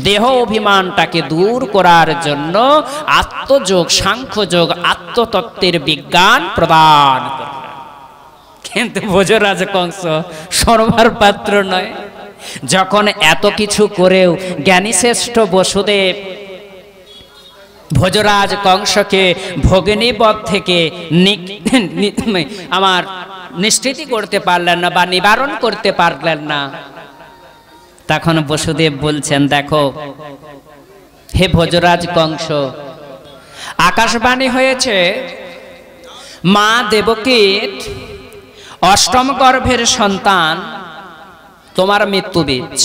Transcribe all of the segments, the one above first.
দেহ অভিমানটাকে দূর করার জন্য আত্মযোগ, সাংখ্যযোগ, আত্মতত্ত্বের বিজ্ঞান প্রদান করলেন। কিন্তু ভোজরাজ কংস শোনবার পাত্র নয়। যখন এত কিছু করেও জ্ঞানীশ্রেষ্ঠ বসুদেব ভোজরাজ কংসকে ভগিনীবধ থেকে আমার নিষ্কৃতি করতে পারলেন না বা নিবারণ করতে পারলেন না, তখন বসুদেব বলছেন, দেখো হে ভোজরাজ কংস, আকাশবাণী হয়েছে মা দেবকীর অষ্টম গর্ভের সন্তান তোমার মৃত্যু বীজ।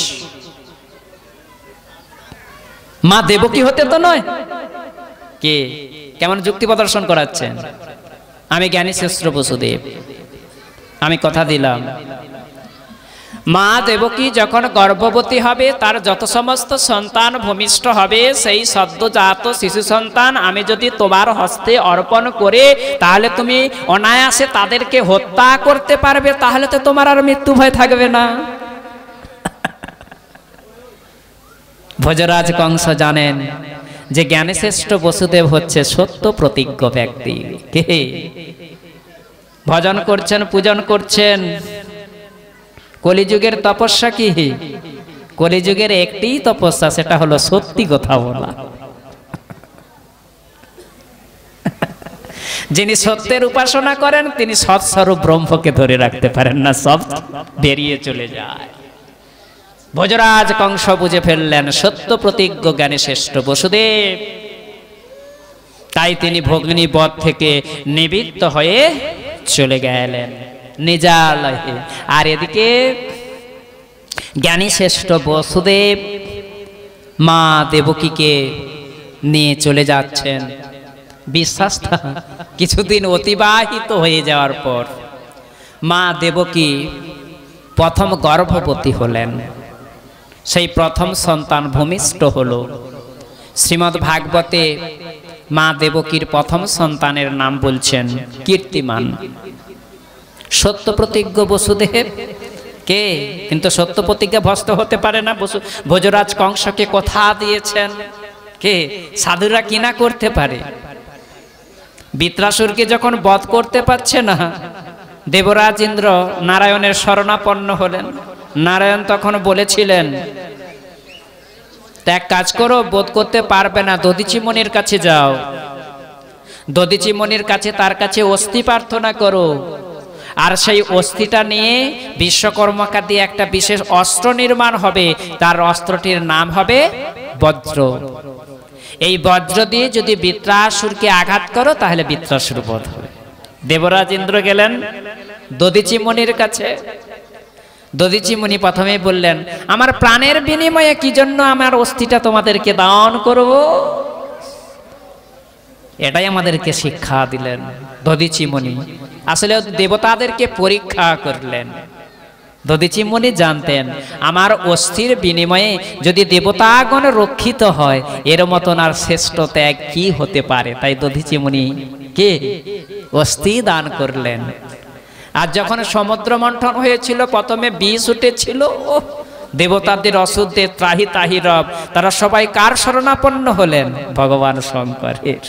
মা দেবকী হতে তো নয়। কে কেমন যুক্তি প্রদর্শন করাচ্ছেন? আমি জ্ঞানীশ্রেষ্ঠ বসুদেব, আমি কথা দিলাম, মা দেবকী যখন গর্ভবতী হবে, তার যত সমস্ত সন্তান ভূমিষ্ঠ হবে, সেই সদ্যজাত শিশু সন্তান আমি যদি তোমার হস্তে অর্পণ করে, তাহলে তুমি অনায়াসে তাদেরকে হত্যা করতে পারবে, তাহলে তো তোমার আর মৃত্যু ভয় থাকবে না। ভোজরাজ কংস জানেন যে জ্ঞানীশ্রেষ্ঠ বসুদেব হচ্ছে সত্য প্রতিজ্ঞ ব্যক্তি। কে ভজন করছেন, পূজন করছেন। কলিযুগের তপস্যা কি? কলিযুগের একটিই তপস্যা, সেটা হলো সত্যি কথা বলা। যিনি সত্যের উপাসনা করেন তিনি সৎস্বরূপ ব্রহ্মকে ধরে রাখতে পারেন না, সব বেরিয়ে চলে যায়। ভোজরাজ কংস বুঝে ফেললেন সত্য প্রতিজ্ঞ জ্ঞানীশ্রেষ্ঠ বসুদেব, তাই তিনি ভগ্নিবধ থেকে নিবৃত্ত হয়ে চলে গেলেন নিজালয়ে। আর এদিকে জ্ঞানীশ্রেষ্ঠ বসুদেব মা দেবকীকে নিয়ে চলে যাচ্ছেন। বিশ্বাসটা কিছুদিন অতিবাহিত হয়ে যাওয়ার পর মা দেবকী প্রথম গর্ভবতী হলেন। সেই প্রথম সন্তান ভূমিষ্ঠ হল। শ্রীমদ্ ভাগবতে মা দেবকীর প্রথম সন্তানের নাম বলছেন কীর্তিমান। সত্য প্রতিজ্ঞ বসুদেব কে, কিন্তু সত্য প্রতিজ্ঞা ভস্ত হতে পারে না। ভোজরাজ কংসকে কথা দিয়েছেন কে, সাধুরা কিনা করতে পারে। বৃত্রাসুরকে যখন বধ করতে পারছে না, দেবরাজ ইন্দ্র নারায়ণের শরণাপন্ন হলেন। নারায়ণ তখন বলেছিলেন, এক কাজ করো, বোধ করতে পারবে না, দধিচি মুনির কাছে যাও, দধিচি মুনির কাছে, তার কাছে অস্থি প্রার্থনা করো, আর সেই অস্থিটা নিয়ে বিশ্বকর্মাকে দিয়ে একটা বিশেষ অস্ত্র নির্মাণ হবে, তার অস্ত্রটির নাম হবে বজ্র। এই বজ্র দিয়ে যদি বৃত্রাসুরকে আঘাত করো তাহলে বৃত্রাসুর বধ হবে। দেবরাজ ইন্দ্র গেলেন দধিচি মুনির কাছে। দধিচি মুনি প্রথমে বললেন, আমার প্রাণের বিনিময়ে কি জন্য আমার অস্থিটা তোমাদেরকে দান করব? এটাই আমাদেরকে শিক্ষা দিলেন দধিচি মুনি। আসলে দেবতাদেরকে পরীক্ষা করলেন। দধিচি মুনি জানতেন আমার অস্থির বিনিময়ে যদি দেবতাগণ রক্ষিত হয়, এর মতন আর শ্রেষ্ঠ ত্যাগ কি হতে পারে। তাই দধিচি মুনি কে অস্থি দান করলেন। আর যখন সমুদ্র মন্থন হয়েছিল, প্রথমে বিষ উঠেছিল, দেবতাদের অসুরদের ত্রাহি তাহি রব, তারা সবাই কার শরণাপন্ন হলেন? ভগবান শঙ্করের।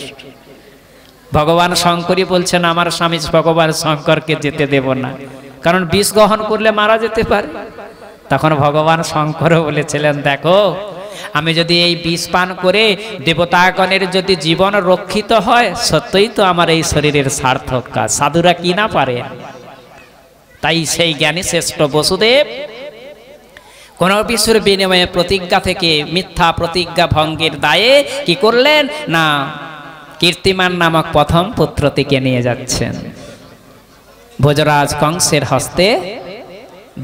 ভগবান শঙ্করই বলছেন আমার স্বামী ভগবান শঙ্করকে যেতে দেব না, কারণ বিষ গ্রহণ করলে মারা যেতে পারে। তখন ভগবান শঙ্করও বলেছিলেন, দেখো আমি যদি এই বিষ পান করে দেবতাগণের যদি জীবন রক্ষিত হয়, সত্যই তো আমার এই শরীরের সার্থক কাজ, সাধুরা কি না পারে। তাই সেই জ্ঞানী শ্রেষ্ঠ বসুদেব কোন কিছুর বিনিময়ে প্রতিজ্ঞা থেকে মিথ্যা প্রতিজ্ঞা ভঙ্গের দায়ে কি করলেন না, কীর্তিমান নামক প্রথম পুত্রটিকে নিয়ে যাচ্ছেন, ভোজরাজ কংসের হস্তে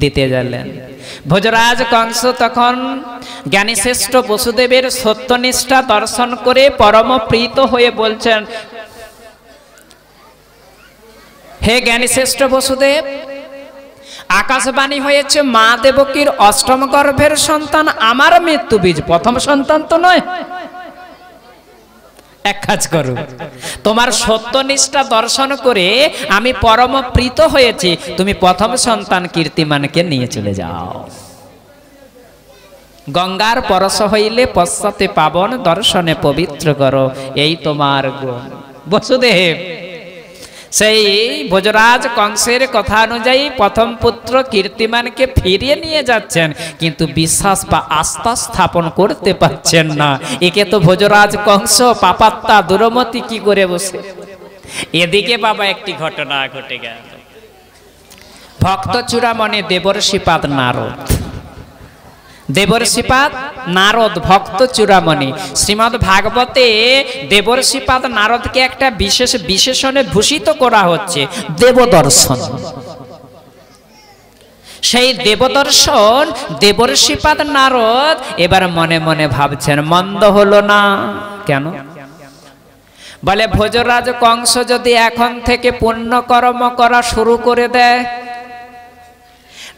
দিতে গেলেন। ভোজরাজ কংস তখন জ্ঞানীশ্রেষ্ঠ বসুদেবের সত্যনিষ্ঠা দর্শন করে পরম প্রীত হয়ে বলছেন, হে জ্ঞানীশ্রেষ্ঠ বসুদেব, আকাশবাণী হয়েছে মা দেবকীর অষ্টম গর্ভের সন্তান আমার মৃত্যু বীজ, প্রথম সন্তান তো নয়। এক কাজ করো, তোমার সত্যনিষ্ঠা দর্শন করে আমি পরম প্রীত হয়েছি, তুমি প্রথম সন্তান কীর্তিমানকে নিয়ে চলে যাও। গঙ্গার পরশ হইলে পশ্চাতে পাবন, দর্শনে পবিত্র করো এই তোমার গুণ। বসুদেব সেই ভোজরাজ কংসের কথা অনুযায়ী প্রথম পুত্র কীর্তিমানকে ফিরিয়ে নিয়ে যাচ্ছেন, কিন্তু বিশ্বাস বা আস্থা স্থাপন করতে পারছেন না। একে তো ভোজরাজ কংস পাপাত্তা দুরমতি কি করে বসে। এদিকে বাবা একটি ঘটনা ঘটে গেল। ভক্ত চূড়ামণি দেবর্ষিপাদ নারদ, দেবর্ষিপাদ নারদ ভক্ত চূড়ামণি। শ্রীমদ্ ভাগবতে দেবর্ষিপাদ নারদকে একটা বিশেষ বিশেষণে ভূষিত করা হচ্ছে, দেবদর্শন। সেই দেবদর্শন দেবর্ষিপাদ নারদ এবার মনে মনে ভাবছেন মন্দ হলো না। কেন? বলে ভোজরাজ কংস যদি এখন থেকে পুণ্য কর্ম করা শুরু করে দেয়,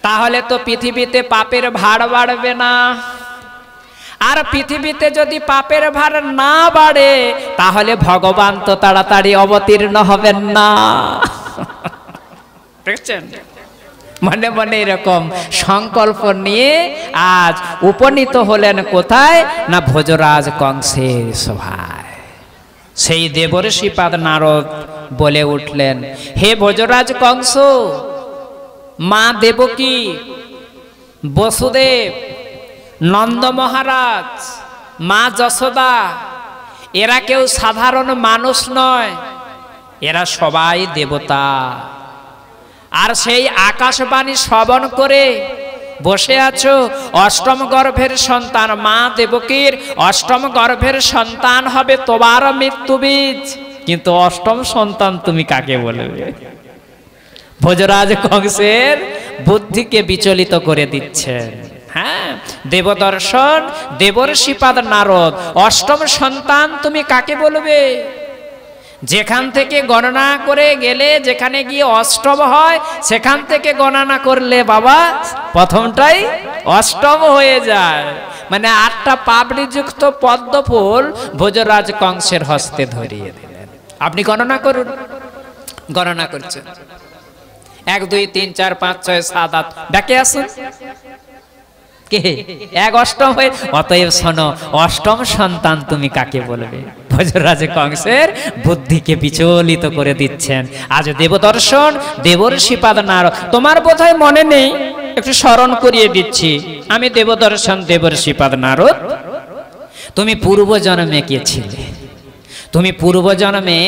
তাহলে তো পৃথিবীতে পাপের ভার বাড়বে না। আর পৃথিবীতে যদি পাপের ভার না বাড়ে, তাহলে ভগবান তো তাড়াতাড়ি অবতীর্ণ হবেন না। দেখছেন, মনে মনে এরকম সংকল্প নিয়ে আজ উপনীত হলেন কোথায়? না ভোজরাজ কংসের সভায়। সেই দেবর্ষিপাদ নারদ বলে উঠলেন, হে ভোজরাজ কংস, মা দেবকী, বসুদেব, নন্দ মহারাজ, মা যশোদা, এরা কেউ সাধারণ মানুষ নয়, এরা সবাই দেবতা। আর সেই আকাশবাণী শ্রবণ করে বসে আছো অষ্টম গর্ভের সন্তান মা দেবকীর অষ্টম গর্ভের সন্তান হবে তোমার মৃত্যু বীজ, কিন্তু অষ্টম সন্তান তুমি কাকে বলবে? ভোজরাজ কংসের বুদ্ধিকে বিচলিত করে দিচ্ছেন। হ্যাঁ, দেবদর্শন দেবর্ষিপাদ নারদ, অষ্টম সন্তান তুমি কাকে বলবে? যেখান থেকে গণনা করে গেলে যেখানে গিয়ে অষ্টম হয়, সেখান থেকে গণনা করলে বাবা প্রথমটাই অষ্টম হয়ে যায়। মানে 8টা পাপড়িযুক্ত পদ্ম ফুল ভোজরাজ কংসের হস্তে ধরিয়ে দিলেন। আপনি গণনা করুন। গণনা করছেন 1 2 3 4 5 6 7 8, ব্যাকে আসুন কে? 1 অষ্টম হয়ে। অতএব শোনো, অষ্টম সন্তান তুমি কাকে বলবে? ভোজরাজ কংসের বুদ্ধিকে বিচলিত করে দিচ্ছেন। আজ দেবদর্শন দেবর্ষিপাদ নারদ, তোমার বোধহয় মনে নেই, একটু স্মরণ করিয়ে দিচ্ছি। আমি দেবদর্শন দেবর্ষিপাদ নারদ। তুমি পূর্ব জন্মে কে ছিলে? তুমি পূর্ব জন্মে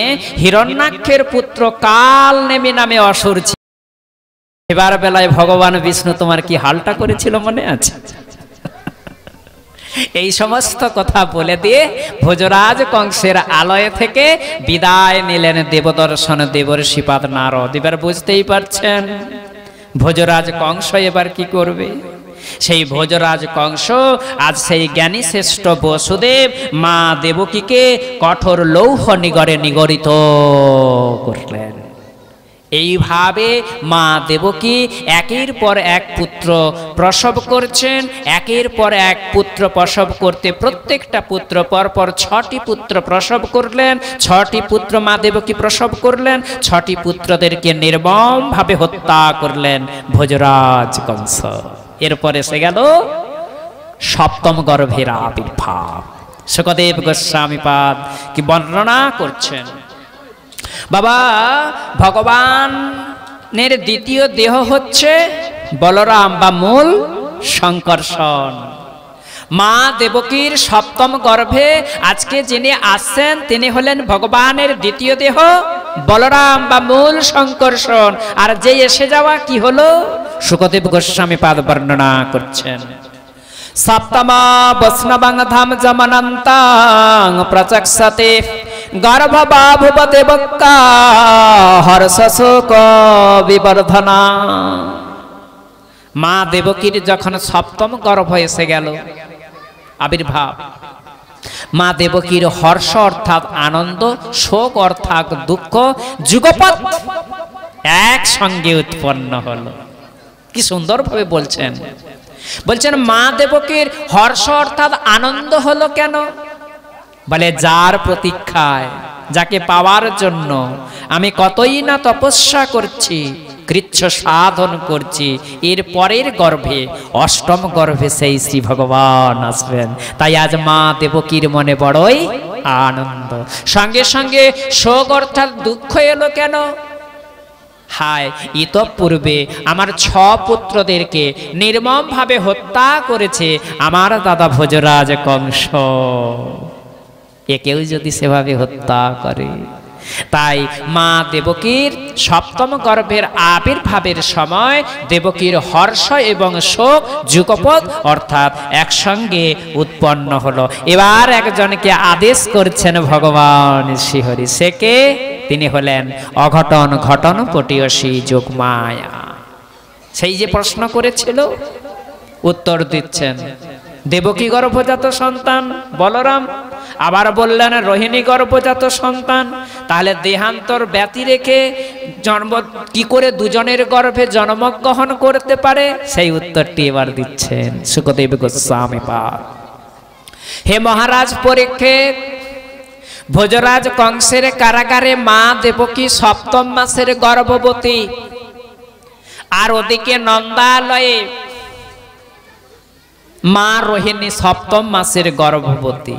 হিরণ্যাক্ষের পুত্র কাল নেমি নামে অসুর ছিলে। এবার বেলায় ভগবান বিষ্ণু তোমার কি হালটা করেছিল মনে আছে? এই সমস্ত কথা বলে দিয়ে ভোজরাজ কংসের আলয় থেকে বিদায় নিলেন দেবদর্শন দেবর্ষিপাদ নারদ। এবার বুঝতেই পারছেন ভোজরাজ কংস এবার কি করবে। সেই ভোজরাজ কংস আজ সেই জ্ঞানী শ্রেষ্ঠ বসুদেব মা দেবকীকে কঠোর লৌহ নিগড়ে নিগড়িত করলেন। এইভাবে মা দেবকী একের পর এক পুত্র প্রসব করছেন। একের পর এক পুত্র প্রসব করতে প্রত্যেকটা পুত্র পরপর 6টি পুত্র প্রসব করলেন। 6টি পুত্র মা দেবকী প্রসব করলেন। 6টি পুত্রদেরকে নির্মমভাবে হত্যা করলেন ভোজরাজ কংস। এরপর এসে গেল সপ্তম গর্ভের আবির্ভাব। শুকদেব গোস্বামীপাদ কি বর্ণনা করছেন। বাবা ভগবানের দ্বিতীয় দেহ হচ্ছে বলরাম বা মূল সংকর্ষণ। মা দেবকীর সপ্তম গর্ভে আজকে যিনি আসছেন তিনি হলেন ভগবানের দ্বিতীয় দেহ বলরাম বা মূল সংকর্ষণ। আর যে এসে যাওয়া কি হলো শুকদেব গোস্বামীপাদ বর্ণনা করছেন। সপ্তমা বৈষ্ণবাং ধাম জমনন্তাং প্রচক্ষতে গর্ভবাভুব দেবকা হর্ষ শোক বিবর্ধনা। মা দেবকীর যখন সপ্তম গর্ভ এসে গেল আবির্ভাব, মা দেবকীর হর্ষ অর্থাৎ আনন্দ, শোক অর্থাৎ দুঃখ যুগপৎ একসঙ্গে উৎপন্ন হলো। কি সুন্দরভাবে বলছেন। বলছেন মা দেবকীর হর্ষ অর্থাৎ আনন্দ হলো কেন? বলে যার প্রতীক্ষায়, যাকে পাওয়ার জন্য আমি কতই না তপস্যা করছি, কৃচ্ছ সাধন করছি, এর পরের গর্ভে অষ্টম গর্ভে সেই শ্রী ভগবান আসবেন। তাই আজ মা দেবকীর মনে বড়ই আনন্দ, সঙ্গে সঙ্গে শোক অর্থাৎ দুঃখ এলো কেন? হায়, ইতঃপূর্বে আমার 6 পুত্রদেরকে নির্মমভাবে হত্যা করেছে আমার দাদা ভোজরাজ কংস, একেও যদি সেভাবে হত্যা করে। তাই মা দেবকীর সপ্তম গর্ভের আবির্ভাবের সময় দেবকীর হর্ষ এবং শোক যুগপৎ অর্থাৎ একসঙ্গে উৎপন্ন হলো। এবার একজনকে আদেশ করছেন ভগবান শ্রীহরি, সে কে? তিনি হলেন অঘটন ঘটন পটীয়সী যোগমায়া। সেই যে প্রশ্ন করেছিল উত্তর দিচ্ছেন। দেবকী গর্ভজাত সন্তান বলরাম, আবার বললেন রোহিণী গর্ভজাত সন্তান। তাহলে দেহান্তর ব্যতি রেখে জন্ম কি করে দুজনের গর্ভে জন্মগ্রহণ করতে পারে? সেই উত্তরটি এবার দিচ্ছেন শুকদেব গোস্বামী পাদ। হে মহারাজ পরীক্ষিত, ভোজরাজ কংসের কারাগারে মা দেবকী সপ্তম মাসের গর্ভবতী, আর ওদিকে নন্দালয়ে মা রোহিণী সপ্তম মাসের গর্ভবতী।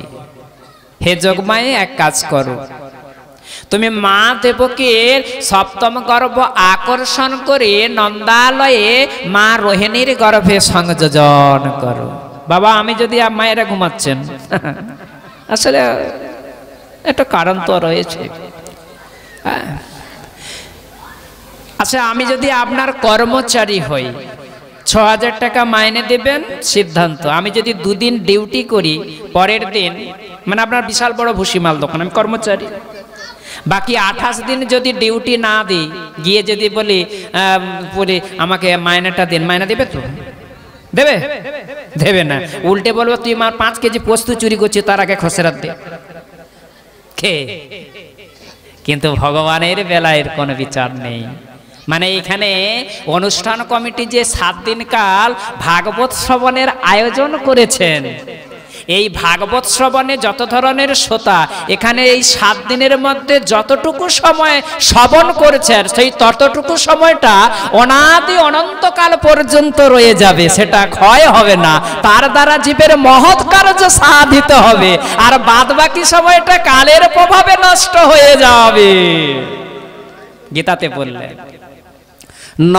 হে যোগমায়ে, এক কাজ করো, তুমি মা দেবকীর সপ্তম গর্ভ আকর্ষণ করে নন্দালয়ে মা রোহিণীর গর্ভে সংযোজন করো। বাবা, আমি যদি মায়েরা ঘুমাচ্ছেন, আসলে একটা কারণ তো রয়েছে। আচ্ছা, আমি যদি আপনার কর্মচারী হই, 6000 টাকা মাইনে দেবেন সিদ্ধান্ত। আমি যদি 2 দিন ডিউটি করি, পরের দিন মানে আপনার বিশাল বড় ভুসিমাল দোকান, আমি কর্মচারী, বাকি 28 দিন যদি ডিউটি না দিই, গিয়ে যদি বলি আমাকে মাইনেটা দিন, মাইনে দেবে তো? দেবে? দেবে না। উল্টে বলবো তুই আমার 5 কেজি পোস্ত চুরি করছিস, তার আগে খসরাত দে। কিন্তু ভগবানের বেলায় এর কোনো বিচার নেই। মানে এখানে অনুষ্ঠান কমিটি যে 7 দিন কাল ভাগবত শ্রবণের আয়োজন করেছেন, এই ভাগবত শ্রবণে যত ধরনের শ্রোতা এখানে এই 7 দিনের মধ্যে যতটুকু সময় শ্রবণ করেছেন, সেই ততটুকু সময়টা অনাদি অনন্তকাল পর্যন্ত রয়ে যাবে, সেটা ক্ষয় হবে না। তার দ্বারা জীবের মহৎ কার্য সাধিত হবে, আর বাদ বাকি সময়টা কালের প্রভাবে নষ্ট হয়ে যাবে। গীতাতে বললেন, ন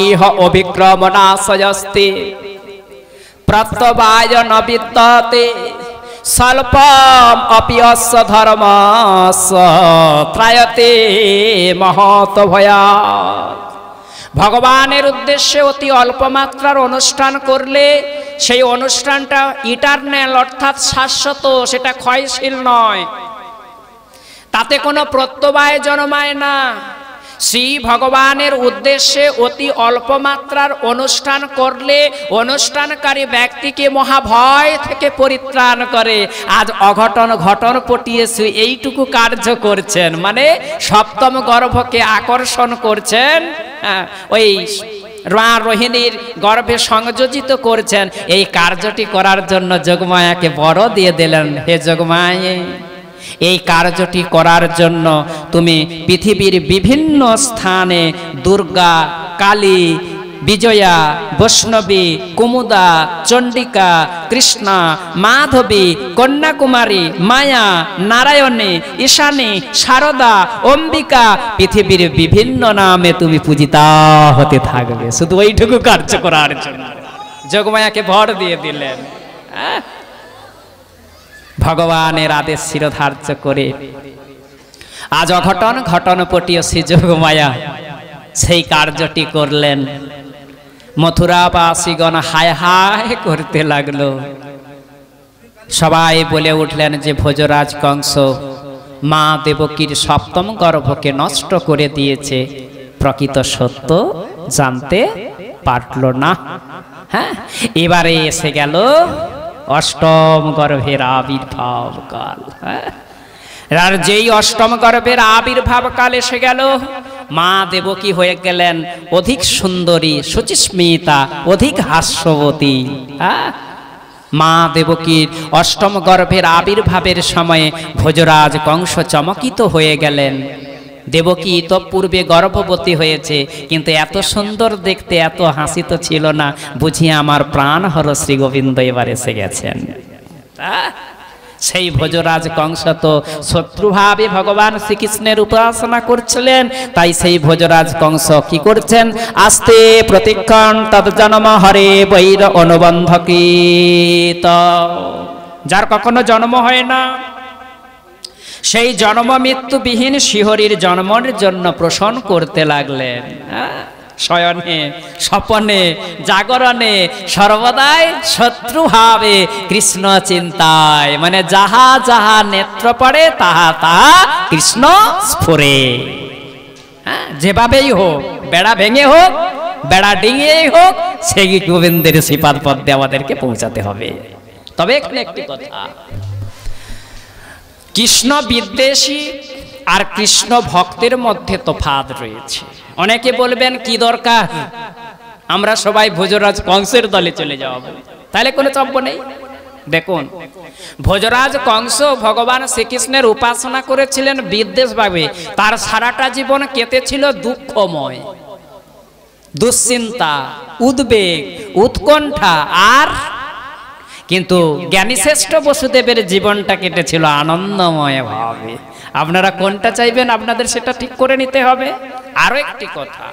ইহ অভিক্রমণাশয়স্তে প্রত্যবায় ন বিদ্যতে স্বল্পম অপিয়স্য ধর্মস্য ত্রায়তে মহৎ ভয়াৎ। ভগবানের উদ্দেশ্যে অতি অল্প মাত্রার অনুষ্ঠান করলে সেই অনুষ্ঠানটা ইটারনাল অর্থাৎ শাশ্বত, সেটা ক্ষয়শীল নয়, তাতে কোনো প্রত্যবায় জন্মায় না। শ্রী ভগবানের উদ্দেশ্যে অতি অল্প মাত্রার অনুষ্ঠান করলে অনুষ্ঠানকারী ব্যক্তিকে মহাভয় থেকে পরিত্রাণ করে। আজ অঘটন ঘটন পটিয়েছে এইটুকু কার্য করছেন, মানে সপ্তম গর্ভকে আকর্ষণ করছেন, ওই মা রোহিণীর গর্ভে সংযোজিত করছেন। এই কার্যটি করার জন্য যোগমায়াকে বড় দিয়ে দিলেন। হে যোগমায়ে, এই কার্যটি করার জন্য তুমি পৃথিবীর বিভিন্ন স্থানে দুর্গা, কালী, বিজয়া, বৈষ্ণবী, কুমুদা, চণ্ডিকা, কৃষ্ণা, মাধবী, কন্যাকুমারী, মায়া, নারায়ণী, ঈশানী, শারদা, অম্বিকা, পৃথিবীর বিভিন্ন নামে তুমি পূজিতা হতে থাকবে, শুধু ওইটুকু কার্য করার জন্য যোগমায়াকে ভর দিয়ে দিলেন। ভগবানের আদেশ শিরোধার্য করে আজ অঘটন ঘটন পটীয়সী যোগমায়া সেই কার্যটি করলেন। মথুরাবাসীগণ হায় হায় করতে লাগলো। সবাই বলে উঠলেন যে ভোজরাজ কংস মা দেবকীর সপ্তম গর্ভকে নষ্ট করে দিয়েছে, প্রকৃত সত্য জানতে পারল না। হ্যাঁ, এবারে এসে গেল অষ্টম গর্ভের আবির্ভাব কাল। আর যেই অষ্টম গর্ভের আবির্ভাব কাল এসে গেল, মা দেবকী হয়ে গেলেন অধিক সুন্দরী, সুচিস্মিতা, অধিক হাস্যবতী। মা দেবকীর অষ্টম গর্ভের আবির্ভাবের সময়ে ভোজরাজ কংস চমকিত হয়ে গেলেন। দেবকী ইতঃপূর্বে গর্ভবতী হয়েছে, কিন্তু এত সুন্দর দেখতে, এত হাসি তো ছিল না, বুঝি আমার প্রাণ হর শ্রী গোবিন্দ এবার এসে গেছেন। সেই ভোজরাজ কংস তো শত্রুভাবে ভগবান শ্রীকৃষ্ণের উপাসনা করছিলেন, তাই সেই ভোজরাজ কংস কি করছেন, আস্তে প্রতিক্ষণ তদ জন্ম হরে বৈর অনুবন্ধকিত। যার কখনো জন্ম হয় না, সেই জন্ম মৃত্যুবিহীন শিহরির জন্মের জন্য প্রসন্ন করতে লাগলেন। শয়নে স্বপনে জাগরণে সর্বদাই শত্রুভাবে কৃষ্ণ চিন্তায়, মানে যাহা যাহা নেত্র পড়ে তাহা তাহা কৃষ্ণ স্ফুরে। যেভাবেই হোক, বেড়া ভেঙে হোক, বেড়া ডিঙিয়েই হোক, সেই গোবিন্দের শ্রীপাদ পদ্মে আমাদেরকে পৌঁছাতে হবে। তবে এখানে একটি কথা, কৃষ্ণ বিদ্বেষী আর কৃষ্ণ ভক্তের মধ্যে তফাৎ রয়েছে। অনেকে বলবেন কি দরকার, আমরা সবাই ভোজরাজ কংসের দলে চলে যাব, তাহলে কোনো চাপ নেই। দেখুন, ভোজরাজ কংস ভগবান শ্রীকৃষ্ণের উপাসনা করেছিলেন বিদ্বেষভাবে, তার সারাটা জীবন কেটেছিল দুঃখময়, দুশ্চিন্তা, উদ্বেগ, উৎকণ্ঠা, আর কিন্তু জ্ঞানীশ্রেষ্ঠ বসুদেবের জীবনটা কেটেছিল আনন্দময় ভাবে। আপনারা কোনটা চাইবেন, আপনাদের সেটা ঠিক করে নিতে হবে। আরো একটি কথা,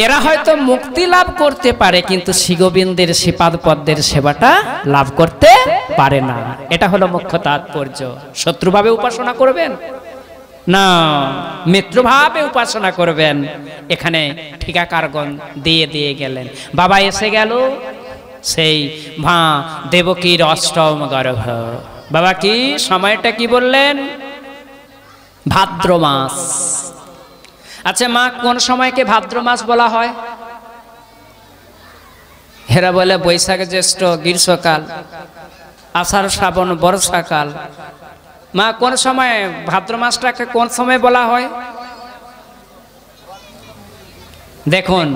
এরা হয়তো মুক্তি লাভ করতে পারে, কিন্তু শ্রীগোবিন্দের শ্রীপাদ পদ্মের সেবাটা লাভ করতে পারে না। এটা হলো মুখ্য তাৎপর্য। শত্রুভাবে উপাসনা করবেন না, মিত্রভাবে উপাসনা করবেন। এখানে ঠিকাকারগণ দিয়ে দিয়ে গেলেন। বাবা এসে গেল সেই মা দেবকীর অষ্টম গর্ভ। বাবা কি সময়টা কি বললেন, ভাদ্র মাস। আচ্ছা মা, কোন সময়কে ভাদ্র মাস বলা হয়? হেরা বলে বৈশাখ জ্যৈষ্ঠ গ্রীষ্মকাল, আষাঢ় শ্রাবণ বর্ষাকাল। মা কোন সময় ভাদ্র মাসটাকে কোন সময় বলা হয়? দেখুন,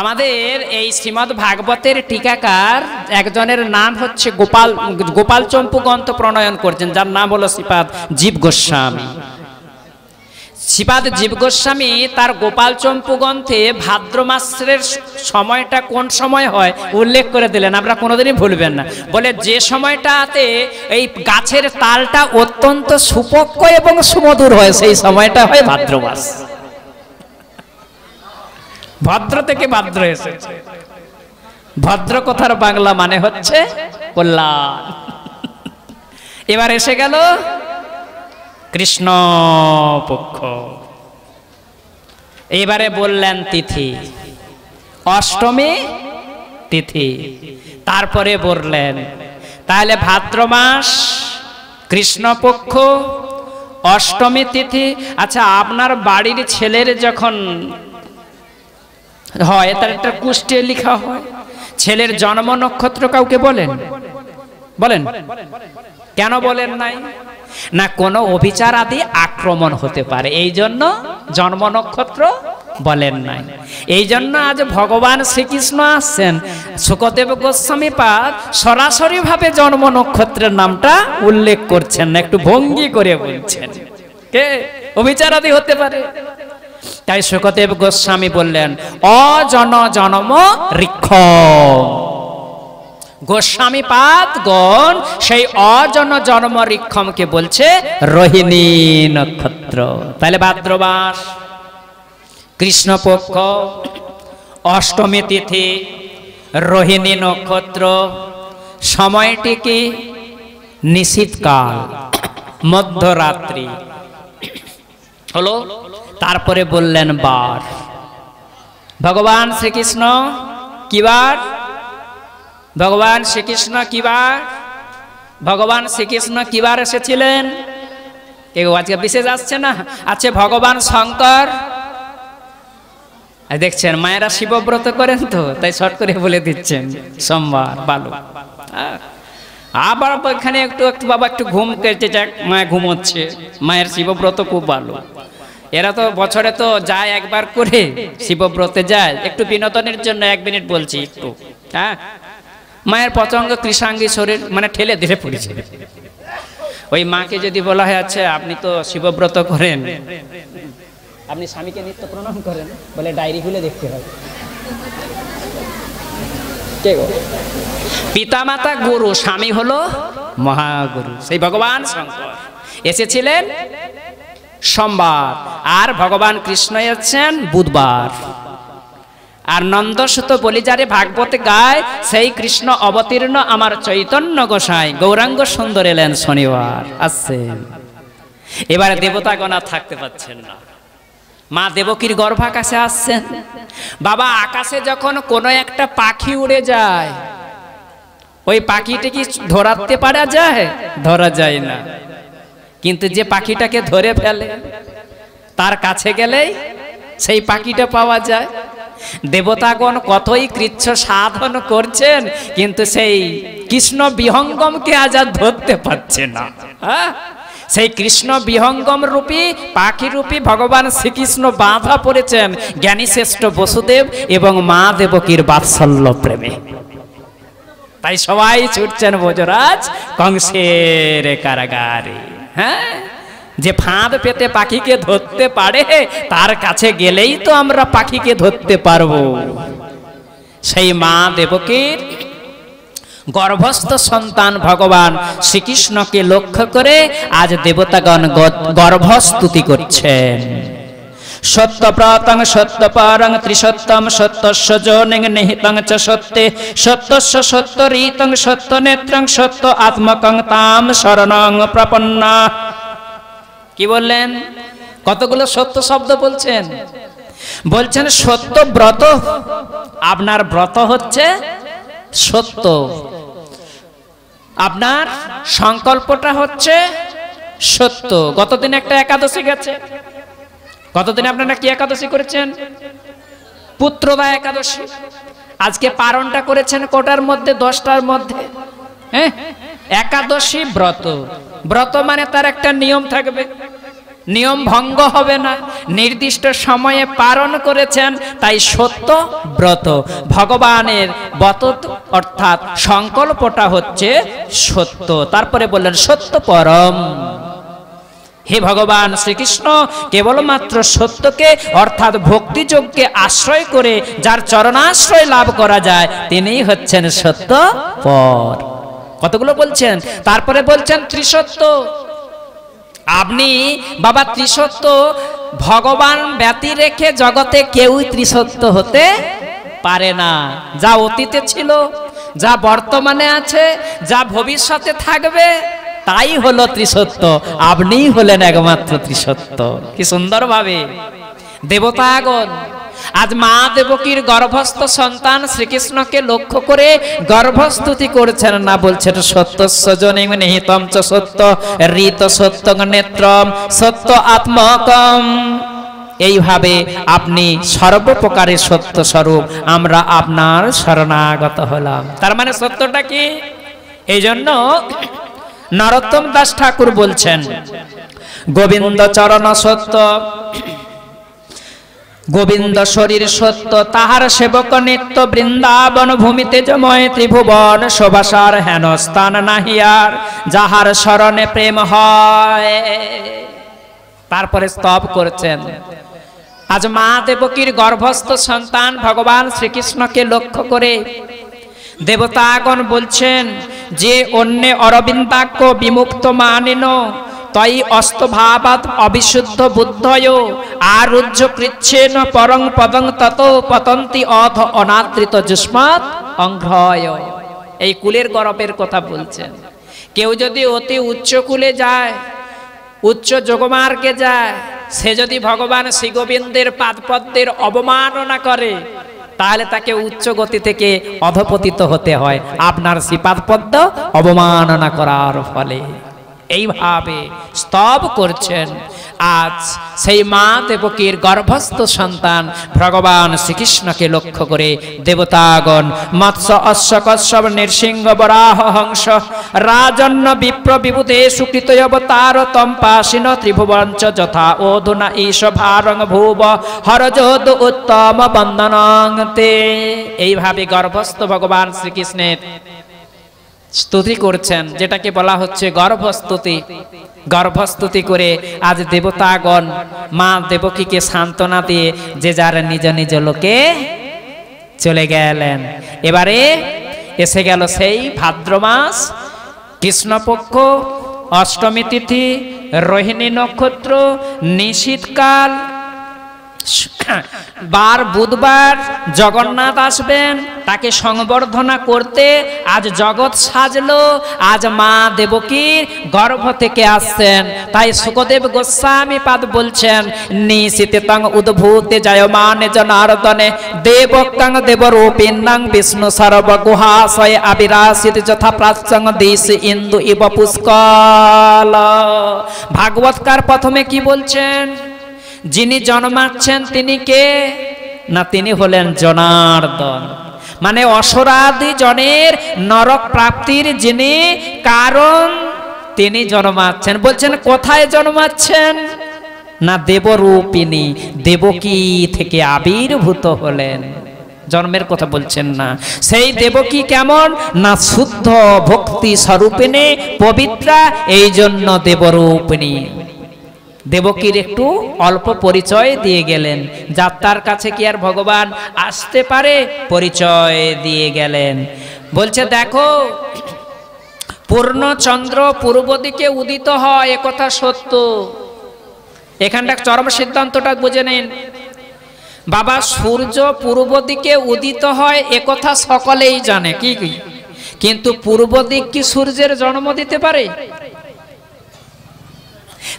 আমাদের এই শ্রীমদ্ ভাগবতের টিকাকার একজনের নাম হচ্ছে গোপাল চম্পু গ্রন্থ প্রণয়ন করছেন, যার নাম হলো শ্রীপাদ জীব গোস্বামী। শ্রীপাদ জীব গোস্বামী তার গোপাল চম্পু গ্রন্থে ভাদ্র মাসের সময়টা কোন সময় হয় উল্লেখ করে দিলেন, আমরা কোনোদিনই ভুলবেন না। বলে যে সময়টাতে এই গাছের তালটা অত্যন্ত সুপক্ষ এবং সুমধুর হয়, সেই সময়টা হয় ভাদ্র মাস। ভদ্র থেকে ভাদ্র এসেছে। ভদ্র কথার বাংলা মানে হচ্ছে কল্যাণ। এবার এসে গেল কৃষ্ণ পক্ষ। এবারে বললেন তিথি, অষ্টমী তিথি। তারপরে বললেন তাহলে ভাদ্র মাস, কৃষ্ণপক্ষ, অষ্টমী তিথি। আচ্ছা, আপনার বাড়ির ছেলের যখন হয় তার একটা কুষ্ঠে লেখা হয়, ছেলের জন্ম নক্ষত্র কাউকে বলেন? বলেন কেন বলেন নাই? না, কোনো অভিচার আদি আক্রমণ হতে পারে, এই জন্য জন্ম নক্ষত্র বলেন নাই। এই জন্য আজ ভগবান শ্রীকৃষ্ণ আসছেন, শুকদেব গোস্বামী পাদ সরাসরি ভাবে জন্ম নক্ষত্রের নামটা উল্লেখ করছেন না, একটু ভঙ্গি করে বলছেন কে অভিচার আদি হতে পারে। তাই শুকদেব গোস্বামী বললেন অজন জনম ঋক্ষ। গোস্বামী পাদগণ সেই অজন জন্ম ঋক্ষমকে বলছে রোহিণী নক্ষত্র। তাহলে ভাদ্র মাস, কৃষ্ণপক্ষ, অষ্টমী তিথি, রোহিণী নক্ষত্র। সময়টি কি? নিশীথকাল, মধ্যরাত্রি হলো। তারপরে বললেন বার। ভগবান শ্রীকৃষ্ণ কি বার? ভগবান শ্রীকৃষ্ণ কি বার? ভগবান শ্রীকৃষ্ণ কি বার এসেছিলেন? কেউ আজকে বিশেষ আসছে না। আচ্ছা, ভগবান শঙ্কর দেখছেন মায়েরা শিবব্রত করেন তো, তাই শর্ট করে বলে দিচ্ছেন সোমবার বালু। আবার এখানে একটু একটু বাবা একটু ঘুম কেটে যাক, মায়ের ঘুমোচ্ছে, মায়ের শিবব্রত খুব ভালো। এরা তো বছরে তো যায় একবার করে শিবব্রতে যায়, একটু বিনোদনের জন্য 1 মিনিট বলছি একটু। হ্যাঁ, মায়ের পতঙ্গ কৃষাঙ্গী শরীর মানে ঠেলে দিলে পড়েছে। ওই মাকে যদি বলা হয় আচ্ছা আপনি তো শিবব্রত করেন, আপনি স্বামীকে নিত্য প্রণাম করেন, বলে ডায়েরি খুলে দেখতে হবে। কে গো? পিতামাতা গুরু, স্বামী হলো মহাগুরু। সেই ভগবান শঙ্কর এসেছিলেন সোমবার, আর ভগবান কৃষ্ণ এসেছেন বুধবার। আর নন্দসুত বলিজারে ভাগবত গায় সেই কৃষ্ণ অবতীর্ণ আমার চৈতন্য গোসাই গৌরাঙ্গ সুন্দর এলেন শনিবার আসছেন। এবারে দেবতাগণ আর থাকতে পাচ্ছেন না, মা দেবকীর গর্ভাকাশে আসছেন। বাবা আকাশে যখন কোনো একটা পাখি উড়ে যায়, ওই পাখিটি কি ধরাতে পারা যায়? ধরা যায় না। কিন্তু যে পাখিটাকে ধরে ফেলে তার কাছে গেলেই সেই পাখিটা পাওয়া যায়। দেবতাগণ কতই কৃচ্ছ সাধন করছেন, কিন্তু সেই কৃষ্ণ বিহঙ্গমকে আজ আর ধরতে পারছে না। সেই কৃষ্ণ বিহঙ্গম রূপী পাখি রূপী ভগবান শ্রীকৃষ্ণ বাধা পড়েছেন জ্ঞানী শ্রেষ্ঠ বসুদেব এবং মা দেবকীর বাৎসল্য প্রেমে। তাই সবাই ছুটছেন ভোজরাজ কংসের কারাগারে। হ্যাঁ, যে ফাঁদ পেতে পাখিকে ধরতে পারে তার কাছে গেলেই তো আমরা পাখিকে ধরতে পারবো। সেই মা দেবকীর গর্ভস্থ সন্তান ভগবান শ্রীকৃষ্ণকে লক্ষ্য করে আজ দেবতাগণ গর্ভস্তুতি করছেন। সত্যপ্রতং সত্যপরং ত্রিসত্যম সত্যস্য যোনিং নিহিতং চ সত্যে সত্যস্য সত্যরীতং সত্যনেত্রং সত্য আত্মকং তাম শরণং প্রপন্না। কি বললেন? কতগুলো সত্য শব্দ বলছেন? বলছেন সত্য ব্রত, আপনার ব্রত হচ্ছে সত্য, আপনার সংকল্পটা হচ্ছে সত্য। গতদিন একটা একাদশী গেছে, গতদিন আপনারা কি একাদশী করেছেন? পুত্রদা একাদশী। আজকে পারণটা করেছেন কোটার মধ্যে? 10টার মধ্যে। হ্যাঁ, একাদশী ব্রত। ব্রত মানে তার একটা নিয়ম থাকবে, নিয়ম ভঙ্গ হবে না, নির্দিষ্ট সময়ে পালন করেছেন, তাই সত্য ব্রত। ভগবানের ব্রত অর্থাৎ সংকল্পটা হচ্ছে সত্য। তারপরে বললেন সত্য পরম। হে ভগবান শ্রীকৃষ্ণ কেবলমাত্র সত্যকে অর্থাৎ ভক্তিযোগকে আশ্রয় করে যার চরণাশ্রয় লাভ করা যায় তিনিই হচ্ছেন সত্য পর। কতগুলো বলছেন? তারপরে বলছেন ত্রিসত্য। আপনি বাবা ত্রিসত্য, ভগবান ব্যতি রেখে জগতে কেউই ত্রিসত্য হতে পারে না। যা অতীতে ছিল, যা বর্তমানে আছে, যা ভবিষ্যতে থাকবে, তাই হলো ত্রিসত্য। আপনিই হলেন একমাত্র ত্রিসত্য। কি সুন্দর ভাবে দেবতাগণ আজ মা দেবকীর গর্ভস্থ সন্তান শ্রীকৃষ্ণকে লক্ষ্য করে গর্ভস্তুতি করছেন না, বলছেন সত্যস্য যোনিং নিহিতং চ সত্য ঋত সত্যং নেত্রম সত্য আত্মকম। এইভাবে আপনি সর্বপ্রকারের সত্য স্বরূপ, আমরা আপনার শরণাগত হলাম। তার মানে সত্যটা কি? এই জন্য নরোত্তম দাস ঠাকুর বলছেন গোবিন্দ চরণ সত্য, গোবিন্দ শরীর সত্য, তাহার সেবক নিত্য বৃন্দাবন ভূমিতে জময় ত্রিভুবন শোভাসার হেন স্থান নাহিয়ার যাহার শরণে প্রেম হয়। তারপরে স্তব করেছেন আজ মা দেবকীর গর্ভস্থ সন্তান ভগবান শ্রীকৃষ্ণকে লক্ষ্য করে দেবতাগণ বলছেন যে অন্যে অরবিন্দাক্য বিমুক্ত মানিন তৈ অস্তভাবাৎ অবিশুদ্ধ বুদ্ধয় আরুহ্য কৃচ্ছেন পরং পদং তত পতন্তি অধ অনাদৃত যুষ্মাৎ অঙ্ঘ্রয়। এই কুলের গরবের কথা বলছেন। কেউ যদি অতি উচ্চ কুলে যায়, উচ্চ যোগমার্গে যায়, সে যদি ভগবান শ্রী গোবিন্দের পাদপদ্মের অবমাননা করে তাহলে তাকে উচ্চ গতি থেকে অধপতিত হতে হয় আপনার শ্রীপাদপদ্ম অবমাননা করার ফলে। এইভাবে স্তব করছেন আজ সেই মা দেবকীর গর্ভস্থ সন্তান ভগবান শ্রীকৃষ্ণকে লক্ষ্য করে দেবতাগণ মৎস্য অশ্ব কশ্যপ নৃসিংহ বরাহ হংস রাজন্য বিপ্র বিবুধে সুকৃত অবতার তম্পাসিন ত্রিভুবঞ্চ যথা ওধুনা ঈশ ভারং ভুব হরযোদ উত্তম বন্দনং তে। এইভাবে গর্ভস্থ ভগবান শ্রীকৃষ্ণের স্তুতি করছেন, যেটাকে বলা হচ্ছে গর্ভস্তুতি। গর্ভস্তুতি করে আজ দেবতাগণ মা দেবকীকে সান্ত্বনা দিয়ে যে যার নিজ নিজ লোকে চলে গেলেন। এবারে এসে গেল সেই ভাদ্র মাস, কৃষ্ণপক্ষ, অষ্টমী তিথি, রোহিণী নক্ষত্র, নিশীথকাল, বার বুধবার জগন্নাথ আসবেন, তাকে সংবর্ধনা করতে আজ জগৎ সাজলো। আজ মা দেবকীর গর্ভ থেকে আসছেন। তাই সুখদেব গোস্বামী পাদ বলছেন, নিশীথং উদ্ভূতে জয়মানে জনার্দনে দেবকং দেবরূপিণং বিষ্ণু সর্বগুহাশয় আবিরাসিত যথা প্রাচ্যং দিশ ইন্দু ইব পুষ্কল। ভাগবতকার প্রথমে কি বলছেন? যিনি জন্মাচ্ছেন তিনি কে না, তিনি হলেন জনার্দন, মানে অসরাদি জনের নরক প্রাপ্তির যিনি কারণ, তিনি জন্মাচ্ছেন। বলছেন কোথায় জন্মাচ্ছেন না, দেবরূপিণী দেবকী থেকে আবির্ভূত হলেন। জন্মের কথা বলছেন না। সেই দেবকী কেমন না, শুদ্ধ ভক্তি স্বরূপিণী পবিত্রা, এই জন্য দেবরূপিণী। দেবকীর একটু অল্প পরিচয় দিয়ে গেলেন। যাত্রার কাছে কি আর ভগবান আসতে পারে? পরিচয় দিয়ে গেলেন। বলছে দেখো, পূর্ণচন্দ্র পূর্ব দিকে উদিত হয়, একথা সত্য। এখানটা চরম সিদ্ধান্তটা বুঝে নিন বাবা। সূর্য পূর্ব দিকে উদিত হয় একথা সকলেই জানে, কি কিন্তু পূর্ব দিক কি সূর্যের জন্ম দিতে পারে?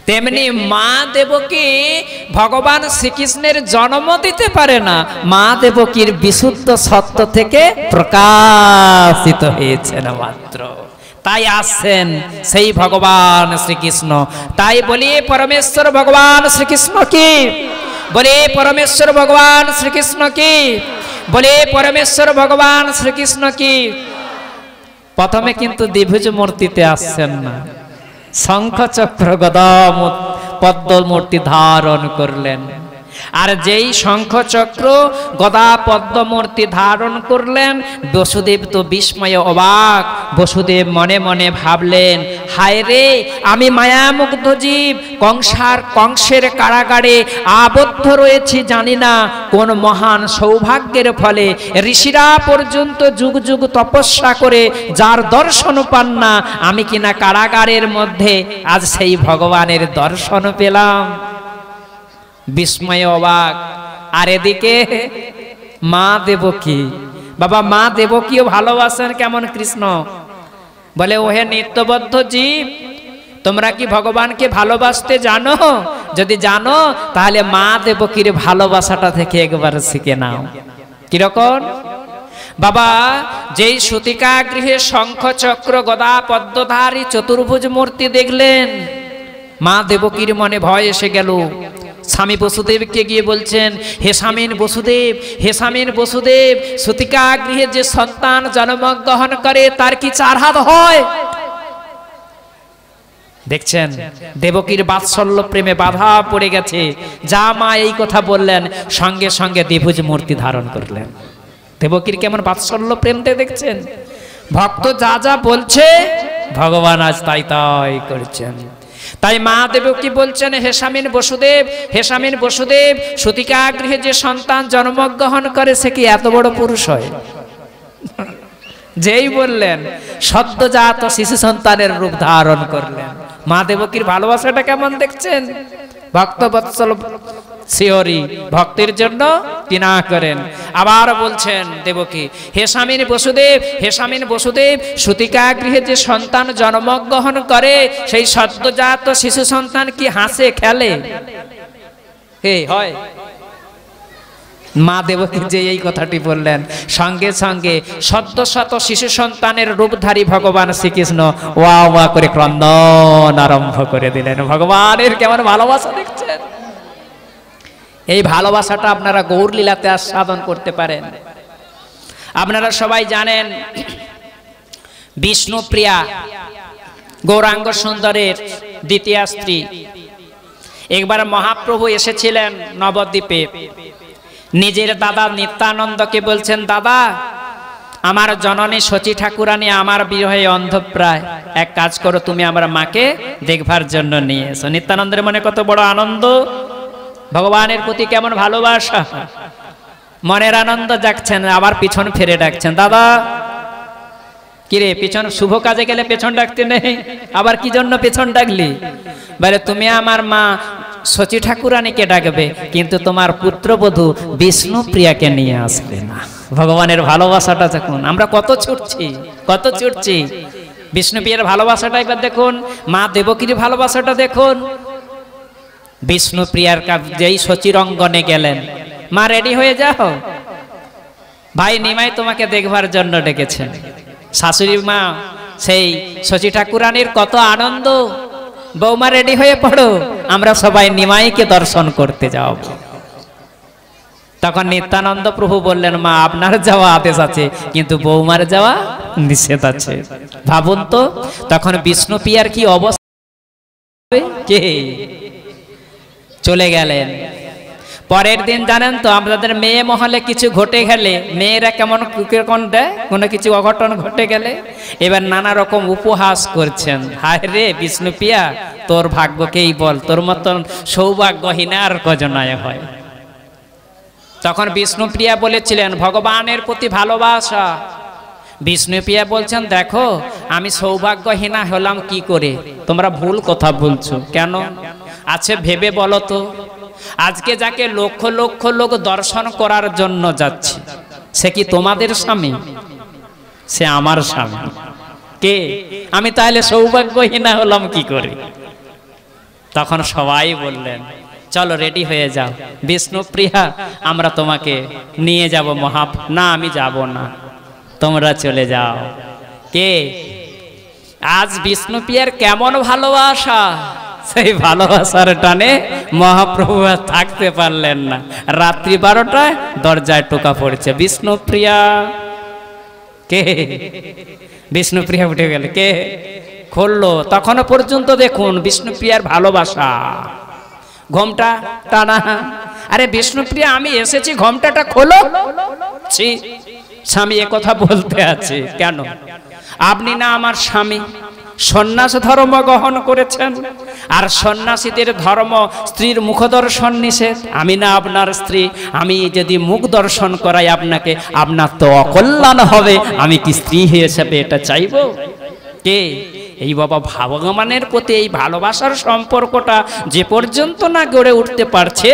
তেমনি মা দেবকী ভগবান শ্রীকৃষ্ণের জন্ম দিতে পারে না, মা দেবকীর বিশুদ্ধ সত্য থেকে প্রকাশিত হয়েছেন মাত্র। তাই আসছেন সেই ভগবান শ্রীকৃষ্ণ। তাই বলি পরমেশ্বর ভগবান শ্রীকৃষ্ণ কি, বলে পরমেশ্বর ভগবান শ্রীকৃষ্ণ কি, বলে পরমেশ্বর ভগবান শ্রীকৃষ্ণ কি। প্রথমে কিন্তু দ্বিভুজ মূর্তিতে আসছেন না, শঙ্খ চক্র গদা পদ্ম মূর্তি ধারণ করলেন। আর যেই শঙ্খ চক্র গদা পদ্ম মূর্তি ধারণ করলেন, বসুদেব তো বিস্ময়ে অবাক। বসুদেব মনে মনে ভাবলেন, হায় রে, আমি মায়ামুগ্ধ জীব, কংসের কারাগারে আবদ্ধ রয়েছি, জানি না কোন মহান সৌভাগ্যের ফলে ঋষিরা পর্যন্ত যুগ যুগ তপস্যা করে যার দর্শন পান না, আমি কিনা কারাগারের মধ্যে আজ সেই ভগবানের দর্শন পেলাম। বিস্ময় অবাক। আর এদিকে মা দেবকী, বাবা মা দেবকীও ভালোবাসেন কেমন কৃষ্ণ। বলে ওহে নিত্যবদ্ধ জীব, তোমরা কি ভগবানকে ভালোবাসতে জানো? যদি জানো তাহলে মা দেবকীর ভালোবাসাটা থেকে একবার শিখে নাও। কিরকম? বাবা যেই সূতিকা গৃহে শঙ্খ চক্র গদা পদ্মধারী চতুর্ভুজ মূর্তি দেখলেন, মা দেবকীর মনে ভয় এসে গেল। স্বামী বসুদেবকে গিয়ে বলছেন, হে স্বামীন বসুদেব, হে স্বামীন বসুদেব, সূতিকা গৃহে যে সন্তান জন্মগ্রহণ করে তার কি 4 হাত হয়? দেখছেন দেবকীর বাৎসল্য প্রেমে বাধা পড়ে গেছে। যা মা এই কথা বললেন, সঙ্গে সঙ্গে দ্বিভুজ মূর্তি ধারণ করলেন। দেবকীর কেমন বাৎসল্য প্রেমটা দেখছেন। ভক্ত যা যা বলছে ভগবান আজ তাই তাই করছেন। তাই মা দেবকী বলছেন, হে স্বামীন বসুদেব, হে স্বামীন বসুদেব, সূতিকা গৃহে যে সন্তান জন্মগ্রহণ করে সে কি এত বড় পুরুষ হয়? যেই বললেন সদ্যজাত শিশু সন্তানের রূপ ধারণ করলেন। মা দেবকীর ভালোবাসাটা কেমন দেখছেন। ভক্ত বৎসল শিহরি, ভক্তির জন্য কি না করেন। আবার বলছেন দেবকী, হে স্বামীন বসুদেব, হে স্বামীন বসুদেব, সূতিকা গৃহে যে সন্তান জন্মগ্রহণ করে সেই সদ্যজাত শিশু সন্তান কি হাসে খেলে? হে হয়? মা দেবকী যে এই কথাটি বললেন, সঙ্গে সঙ্গে সদ্যশত শিশু সন্তানের রূপধারী ভগবান শ্রীকৃষ্ণ ওয়া ওয়া করে ক্রন্দন আরম্ভ করে দিলেন। ভগবানের কেমন ভালোবাসা দেখছেন। এই ভালোবাসাটা আপনারা গৌর লীলাতে আস্বাদন করতে পারেন। আপনারা সবাই জানেন বিষ্ণুপ্রিয়া গৌরাঙ্গ সুন্দরের দ্বিতীয় স্ত্রী। একবার মহাপ্রভু এসেছিলেন নবদ্বীপে। নিজের দাদা নিত্যানন্দকে বলছেন, দাদা আমার জননী শচী ঠাকুরানী আমার বিরহে অন্ধপ্রায়, এক কাজ করো তুমি আমার মাকে দেখবার জন্য নিয়ে এসো। নিত্যানন্দের মনে কত বড় আনন্দ, ভগবানের প্রতি কেমন ভালোবাসা, মনের আনন্দ যাচ্ছেন, আবার পিছন ফিরে ডাকছেন, দাদা কিরে পিছন, শুভ কাজে গেলে পেছন ডাকতে নেই, আবার কি জন্য পেছন ডাকলি? বলে তুমি আমার মা শচী ঠাকুরানীকে ডাকবে, কিন্তু তোমার পুত্রবধূ বিষ্ণুপ্রিয়াকে নিয়ে আসবে না। ভগবানের ভালোবাসাটা দেখুন, আমরা কত ছুটছি, কত ছুটছি। বিষ্ণুপ্রিয়ার ভালোবাসাটা একবার দেখুন, মা দেবকীর ভালোবাসাটা দেখুন। বিষ্ণুপ্রিয়ার যেই শচীর অঙ্গনে গেলেন, মা রেডি হয়ে যাও, ভাই নিমাই তোমাকে দেখবার জন্য ডেকেছেন। শাশুড়ি মা সেই শচী ঠাকুরানীর কত আনন্দ, বৌমা রেডি হয়ে পড়ো, আমরা সবাই নিমাইকে দর্শন করতে যাব। তখন নিত্যানন্দ প্রভু বললেন, মা আপনার যাওয়া আদেশ আছে, কিন্তু বৌমার যাওয়া নিষেধ আছে। ভাবুন তো তখন বিষ্ণুপ্রিয়ার কি অবস্থা, কে চলে গেলেন। পরের দিন জানেন তো আমাদের মেয়ে মহলে কিছু ঘটে গেলে মেয়েরা কেমন কুকুরকন দেয়, কোনো কিছু অঘটন ঘটে গেলে এবার নানা রকম উপহাস করছেন। হায় রে বিষ্ণুপ্রিয়া, তোর ভাগ্যকেই বল, তোর মতন সৌভাগ্যহীন আর কজনায় হয়। তখন বিষ্ণুপ্রিয়া বলেছিলেন ভগবানের প্রতি ভালোবাসা। বিষ্ণুপ্রিয়া বলছেন, দেখো আমি সৌভাগ্যহীনা হলাম কি করে? তোমরা ভুল কথা বলছো। কেন আছে ভেবে বলো তো। আজকে যাকে লক্ষ লক্ষ লোক দর্শন করার জন্য যাচ্ছে, সে কি তোমাদের স্বামী? সে আমার স্বামী। কে? আমি তাহলে সৌভাগ্যহীনা হলাম কি করে? তখন সবাই বললেন, চলো রেডি হয়ে যাও বিষ্ণুপ্রিয়া, আমরা তোমাকে নিয়ে যাব মহা। না আমি যাব না, তোমরা চলে যাও। কে? আজ বিষ্ণুপ্রিয়ার কেমন ভালোবাসা, সেই ভালোবাসার টানে মহাপ্রভু আর থাকতে পারলেন না। রাত্রি 12টায় দরজায় টোকা পড়েছে, বিষ্ণুপ্রিয়া। কে? বিষ্ণুপ্রিয়া উঠে গেল, কে খুললো? তখনও পর্যন্ত দেখুন বিষ্ণুপ্রিয়ার ভালোবাসা, ঘোমটা টানা। আরে বিষ্ণুপ্রিয়া আমি এসেছি, ঘোমটাটা খোলো। স্বামী একথা বলতে আছে কেন? আপনি না আমার স্বামী, সন্ন্যাস ধর্ম গ্রহণ করেছেন, আর সন্ন্যাসীদের ধর্ম স্ত্রীর মুখ দর্শন নিষেধ। আমি না আপনার স্ত্রী, আমি যদি মুখ দর্শন করাই আপনাকে, আপনার তো অকল্যাণ হবে। আমি কি স্ত্রী হিসেবে এটা চাইব? কে? এই বাবা ভগবানের প্রতি এই ভালোবাসার সম্পর্কটা যে পর্যন্ত না গড়ে উঠতে পারছে,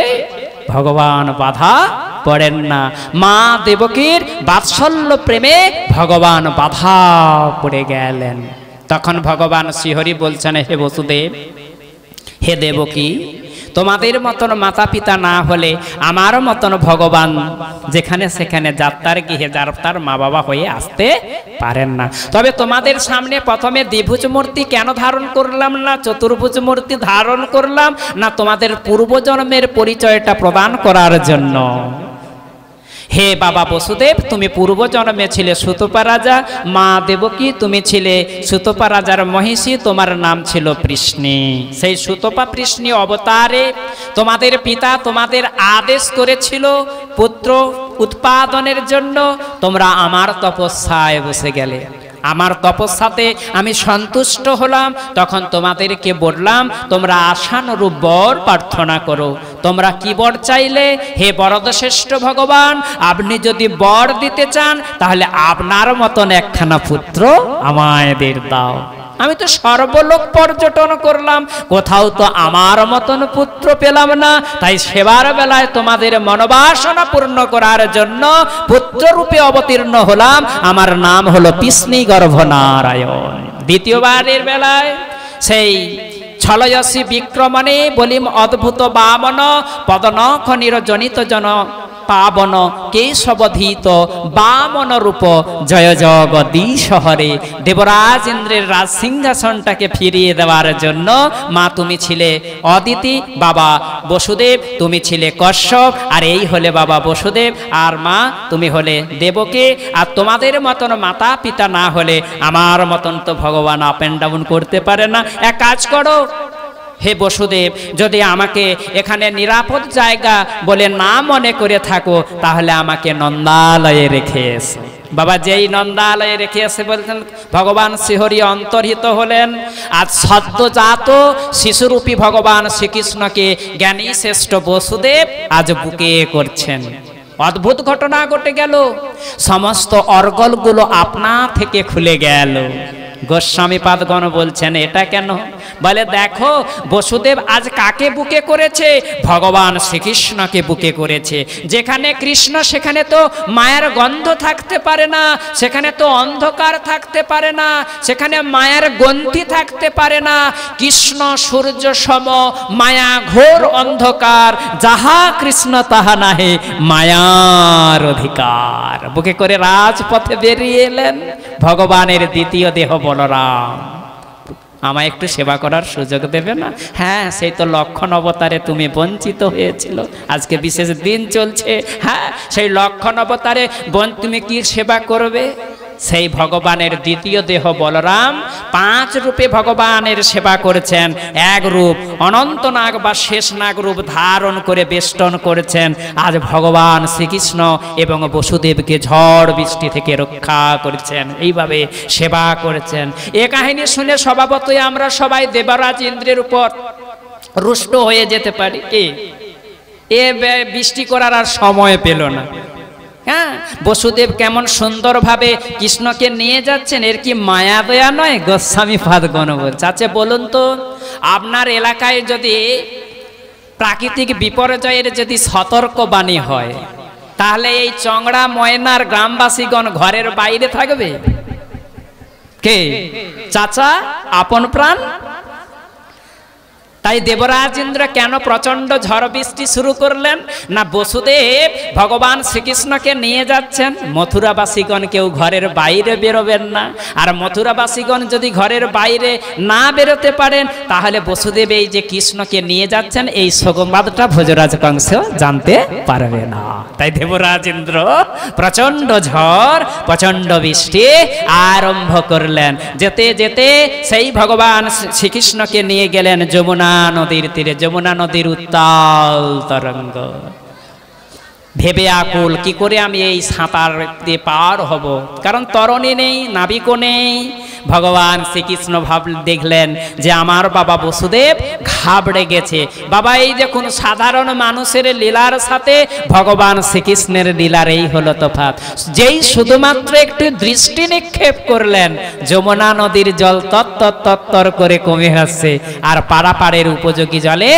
ভগবান বাধা পড়েন না। মা দেবকীর বাৎসল্য প্রেমে ভগবান বাধা পড়ে গেলেন। তখন ভগবান শ্রীহরি বলছেন, হে বসুদেব, হে দেবকী, তোমাদের মতন মাতা পিতা না হলে আমার মতন ভগবান যেখানে সেখানে যাত্রার গৃহে যাত্রার মা বাবা হয়ে আসতে পারেন না। তবে তোমাদের সামনে প্রথমে দ্বিভুজ মূর্তি কেন ধারণ করলাম না, চতুর্ভুজ মূর্তি ধারণ করলাম না? তোমাদের পূর্বজন্মের পরিচয়টা প্রদান করার জন্য। হে বাবা বসুদেব, তুমি পূর্বজন্মে ছিলে সুতপা রাজা, মা দেবকী তুমি ছিলে সুতপা রাজার মহিষী, তোমার নাম ছিল পৃষ্ণী। সেই সুতপা পৃষ্ণী অবতারে তোমাদের পিতা তোমাদের আদেশ করেছিল পুত্র উৎপাদনের জন্য, তোমরা আমার তপস্যায় বসে গেলে। আমার তপস্যাতে আমি সন্তুষ্ট হলাম, তখন তোমাদেরকে বললাম তোমরা আশানুরূপ বর প্রার্থনা করো। তোমরা কি বর চাইলে? হে বরদশ্রেষ্ঠ ভগবান, আপনি যদি বর দিতে চান তাহলে আপনার মতন একখানা পুত্র আমাদের দাও। আমি তো সর্বলোক পর্যটন করলাম, কোথাও তো আমার মতন পুত্র পেলাম না। তাই সেবার বেলায় তোমাদের মনোবাসনা পূর্ণ করার জন্য পুত্ররূপে অবতীর্ণ হলাম। আমার নাম হলো পৃষ্ণী গর্ভনারায়ণ। দ্বিতীয়বারের বেলায় সেই ছলয়সী বিক্রমণে বলিম অদ্ভুত বামন, পদনখ নিরজনিত জন পাবন কেশবধীত বামন রূপ জয় জগদীশ হরে। দেবরাজ ইন্দ্রের রাজ সিংহাসনটাকে ফিরিয়ে দেওয়ার জন্য মা তুমি ছিলে অদিতি, বাবা বসুদেব তুমি ছিলে কশ্যপ, আর এই হলে বাবা বসুদেব, আর মা তুমি হলে দেবকী। আর তোমাদের মতন মাতা পিতা না হলে আমার মতন তো ভগবান আপ অ্যান্ড ডাউন করতে পারে না। এক কাজ করো হে বসুদেব, যদি আমাকে এখানে নিরাপদ জায়গা বলে না মনে করে থাকো, তাহলে আমাকে নন্দালয়ে রেখে এসো। বাবা যেই নন্দালয়ে রেখে এসে বলছেন, ভগবান শ্রীহরি অন্তর্হিত হলেন। আজ সদ্যজাত শিশুরূপী ভগবান শ্রীকৃষ্ণকে জ্ঞানী শ্রেষ্ঠ বসুদেব আজ বুকে করছেন। অদ্ভুত ঘটনা ঘটে গেল, সমস্ত অর্গলগুলো আপনা থেকে খুলে গেল। গোস্বামীপাদগণ বলছেন এটা কেন? বলে দেখো বসুদেব আজ কাকে বুকে করেছে? ভগবান শ্রীকৃষ্ণকে বুকে করেছে। যেখানে কৃষ্ণ সেখানে তো মায়ের গন্ধ থাকতে পারে না, সেখানে তো অন্ধকার থাকতে পারে না, সেখানে মায়ের গন্তি থাকতে পারে না। কৃষ্ণ সূর্য সম, মায়া ঘোর অন্ধকার, যাহা কৃষ্ণ তাহা নাহে মায়ার অধিকার। বুকে করে রাজপথে বেরিয়ে এলেন ভগবানের দ্বিতীয় দেহ বলরাম। আমায় একটু সেবা করার সুযোগ দেবে না? হ্যাঁ, সেই তো লক্ষণ অবতারে তুমি বঞ্চিত হয়েছিল, আজকে বিশেষ দিন চলছে। হ্যাঁ, সেই লক্ষণ অবতারে তুমি কি সেবা করবে? সেই ভগবানের দ্বিতীয় দেহ বলরাম 5 রূপে ভগবানের সেবা করেছেন। এক রূপ অনন্তনাগ বা শেষনাগ রূপ ধারণ করে বেষ্টন করেছেন। আজ ভগবান শ্রীকৃষ্ণ এবং বসুদেবকে ঝড় বৃষ্টি থেকে রক্ষা করেছেন, এইভাবে সেবা করেছেন। এ কাহিনী শুনে স্বভাবতই আমরা সবাই দেবরাজ ইন্দ্রের উপর রুষ্ট হয়ে যেতে পারি। কি এ বৃষ্টি করার আর সময় পেল না। হ্যাঁ, বসুদেব কেমন সুন্দরভাবে কৃষ্ণকে নিয়ে যাচ্ছেন, এর কি মায়া দয়া নয়? গোস্বামীপাদগণ বলছে। আচ্ছা বলুন তো, আপনার এলাকায় যদি প্রাকৃতিক বিপর্যয়ের যদি সতর্কবাণী হয়, তাহলে এই চংড়া ময়নার গ্রামবাসীগণ ঘরের বাইরে থাকবে? কে? চাচা, আপন প্রাণ? তাই দেবরাজ ইন্দ্র কেন প্রচন্ড ঝড় বৃষ্টি শুরু করলেন? না, বসুদেব ভগবান শ্রীকৃষ্ণকে নিয়ে যাচ্ছেন, মথুরাবাসীগণ কেউ ঘরের বাইরে বেরোবেন না। আর মথুরাবাসীগণ যদি ঘরের বাইরে না বেরোতে পারেন, তাহলে বসুদেব এই যে কৃষ্ণকে নিয়ে যাচ্ছেন এই সংবাদটা ভোজরাজ কংস জানতে পারবে না। তাই দেবরাজ ইন্দ্র প্রচন্ড ঝড় প্রচন্ড বৃষ্টি আরম্ভ করলেন। যেতে যেতে সেই ভগবান শ্রীকৃষ্ণকে নিয়ে গেলেন যমুনা নদীর তীরে। যমুনা নদীর উত্তাল তরঙ্গ, ভেবে আকুল কি করে আমি এই সাঁতার দিয়ে পার হব, কারণ তরণী নেই, নাবিকও নেই। ভগবান শ্রীকৃষ্ণ দেখলেন যে আমার বাবা বসুদেব ঘাবড়ে গেছে। বাবা এই দেখুন, সাধারণ মানুষের লীলার সাথে ভগবান শ্রীকৃষ্ণের লীলার এই হলো তফাৎ। যেই শুধুমাত্র একটু দৃষ্টি নিক্ষেপ করলেন, যমুনা নদীর জল তত্তর করে কমে আসছে, আর পারাপাড়ের উপযোগী জলে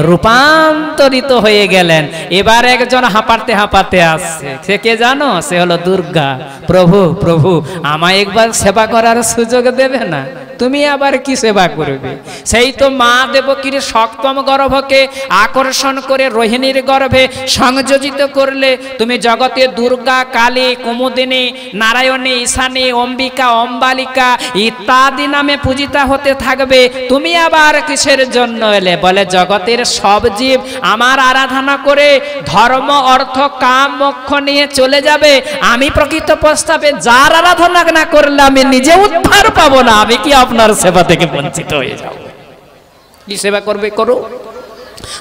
রূপান্তরিত হয়ে গেলেন। এবার একজন হাঁপাতে হাঁপাতে আসছে, সে কে জানো? সে হলো দুর্গা। প্রভু প্রভু, আমায় একবার সেবা করার সুযোগ দেবে না? তুমি আবার কি সেবা করবে? সেই তো মা দেবকীর সপ্তম গর্ভকে আকর্ষণ করে রোহিণীর গর্ভে সংযোজিত করলে। তুমি জগতে দুর্গা, কালী, কুমুদিনী, নারায়ণী, ঈশানী, অম্বিকা, অম্বালিকা ইত্যাদি নামে পূজিতা হতে থাকবে। তুমি আবার কিসের জন্য এলে? বলে জগতের সব জীব আমার আরাধনা করে ধর্ম, অর্থ, কাম, মোক্ষ নিয়ে চলে যাবে। আমি প্রকৃত প্রস্তাবে যার আরাধনা না করলে আমি নিজে উদ্ধার পাবো না। আমি কি আপনার সেবা থেকে বঞ্চিত হয়ে যাব? কি সেবা করবে করো।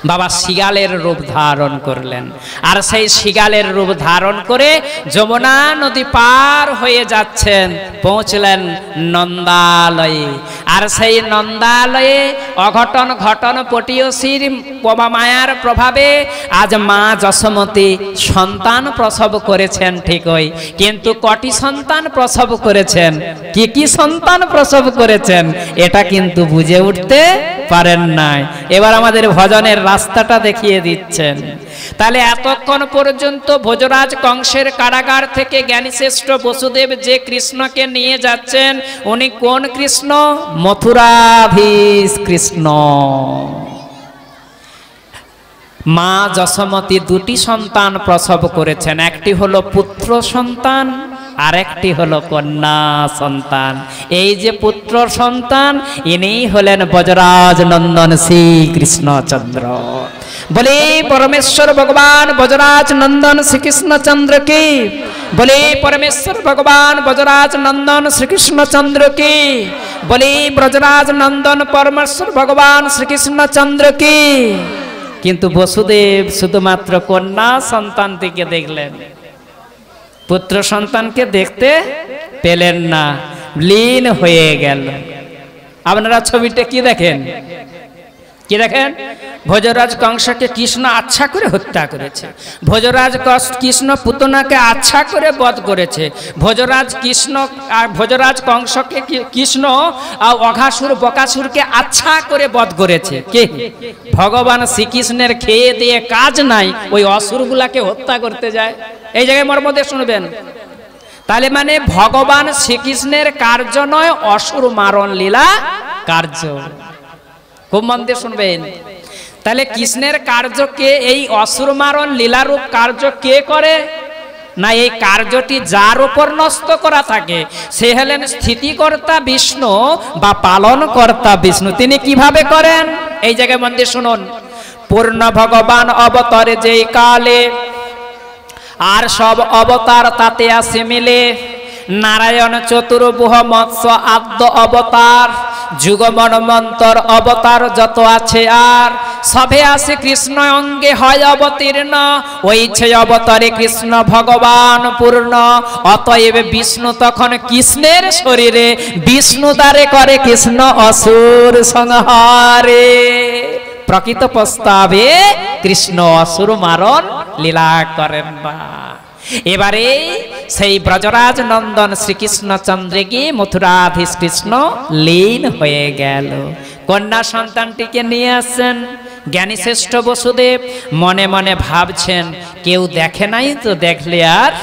বাবা শিগালের রূপ ধারণ করলেন, আর সেই শিগালের রূপ ধারণ করে যমুনা নদী পার হয়ে যাচ্ছেন, পৌঁছলেন নন্দালয়ে। আর সেই নন্দালয়ে অঘটন ঘটন পটীয়সীর মায়ার প্রভাবে আজ মা যশোমতী সন্তান প্রসব করেছেন ঠিকই, কিন্তু কটি সন্তান প্রসব করেছেন, কি কি সন্তান প্রসব করেছেন এটা কিন্তু বুঝে উঠতে পারেন নাই। এবার আমাদের ভজনের রাস্তাটা দেখিয়ে দিচ্ছেন। তাহলে এতক্ষণ পর্যন্ত ভোজরাজ কংসের কারাগার থেকে জ্ঞানীশ্রেষ্ঠ বসুদেব যে কৃষ্ণকে নিয়ে যাচ্ছেন, উনি কোন কৃষ্ণ? মথুরাধীশ কৃষ্ণ। মা যশোমতী দুটি সন্তান প্রসব করেছেন, একটি হলো পুত্র সন্তান, আর একটি হলো কন্যা সন্তান। এই যে পুত্র সন্তান, ইনি হলেন ব্রজরাজ নন্দন শ্রীকৃষ্ণচন্দ্র। বলে পরমেশ্বর ভগবান ব্রজরাজ নন্দন শ্রীকৃষ্ণচন্দ্র কি, বলে পরমেশ্বর ভগবান ব্রজরাজ নন্দন শ্রীকৃষ্ণচন্দ্র কি, বলে ব্রজরাজ নন্দন পরমেশ্বর ভগবান শ্রীকৃষ্ণচন্দ্র কি। কিন্তু বসুদেব শুধুমাত্র কন্যা সন্তানটিকে দেখলেন, পুত্র সন্তানকে দেখতে পেলেন না, লীন হয়ে গেল। আপনারা ছবিটা কি দেখেন, কি দেখেন? ভোজরাজ কংসকে কৃষ্ণ আচ্ছা করে হত্যা করেছে, ভোজরাজ কৃষ্ণ পুতনাকে আচ্ছা করে বধ করেছে, ভোজরাজ কংসকে কৃষ্ণ অঘাসুর বকাসুরকে আচ্ছা করে বধ করেছে কে? ভগবান শ্রীকৃষ্ণের খেয়ে দিয়ে কাজ নাই, ওই অসুরগুলাকে হত্যা করতে যায়। এই জায়গায় মর্মদে শুনবেন, তাহলে মানে ভগবান শ্রীকৃষ্ণের কার্য নয়, অসুর মারণ লীলা কার্য। খুব মন দিয়ে শুনবেন, তাহলে কৃষ্ণের কার্যকে এই অসুর মারণ লীলারূপ কার্য কে করে না? এই কার্যটি যার উপর ন্যস্ত করা থাকে সে হলেন স্থিতিকর্তা বিষ্ণু বা পালন কর্তা বিষ্ণু। তিনি কিভাবে করেন এই জায়গায় মন দিয়ে শুনুন। পূর্ণ ভগবান অবতারে যেই কালে, আর সব অবতার তাতে আসে মিলে, নারায়ণ চতুর্ভুহ মৎস্য আদ্য অবতার, যুগমন মন্তর অবতার যত আছে আর সবে আসে কৃষ্ণ অঙ্গে হয় অবতীর্ণ, ওইছে অবতারে কৃষ্ণ ভগবান পূর্ণ। অতএব বিষ্ণু তখন কৃষ্ণের শরীরে, বিষ্ণু দ্বারে করে কৃষ্ণ অসুর সংহারে। প্রকৃত প্রস্তাবে কৃষ্ণ অসুর মারণ লীলা করেন না। এবারে সেই ব্রজরাজ নন্দন শ্রীকৃষ্ণচন্দ্রে গিয়ে মথুরাধীশ কৃষ্ণ লীন হয়ে গেল। কন্যা সন্তানটিকে নিয়ে আসছেন জ্ঞানী শ্রেষ্ঠ বসুদেব, মনে মনে ভাবছেন কেউ দেখে নাই তো, দেখলে আর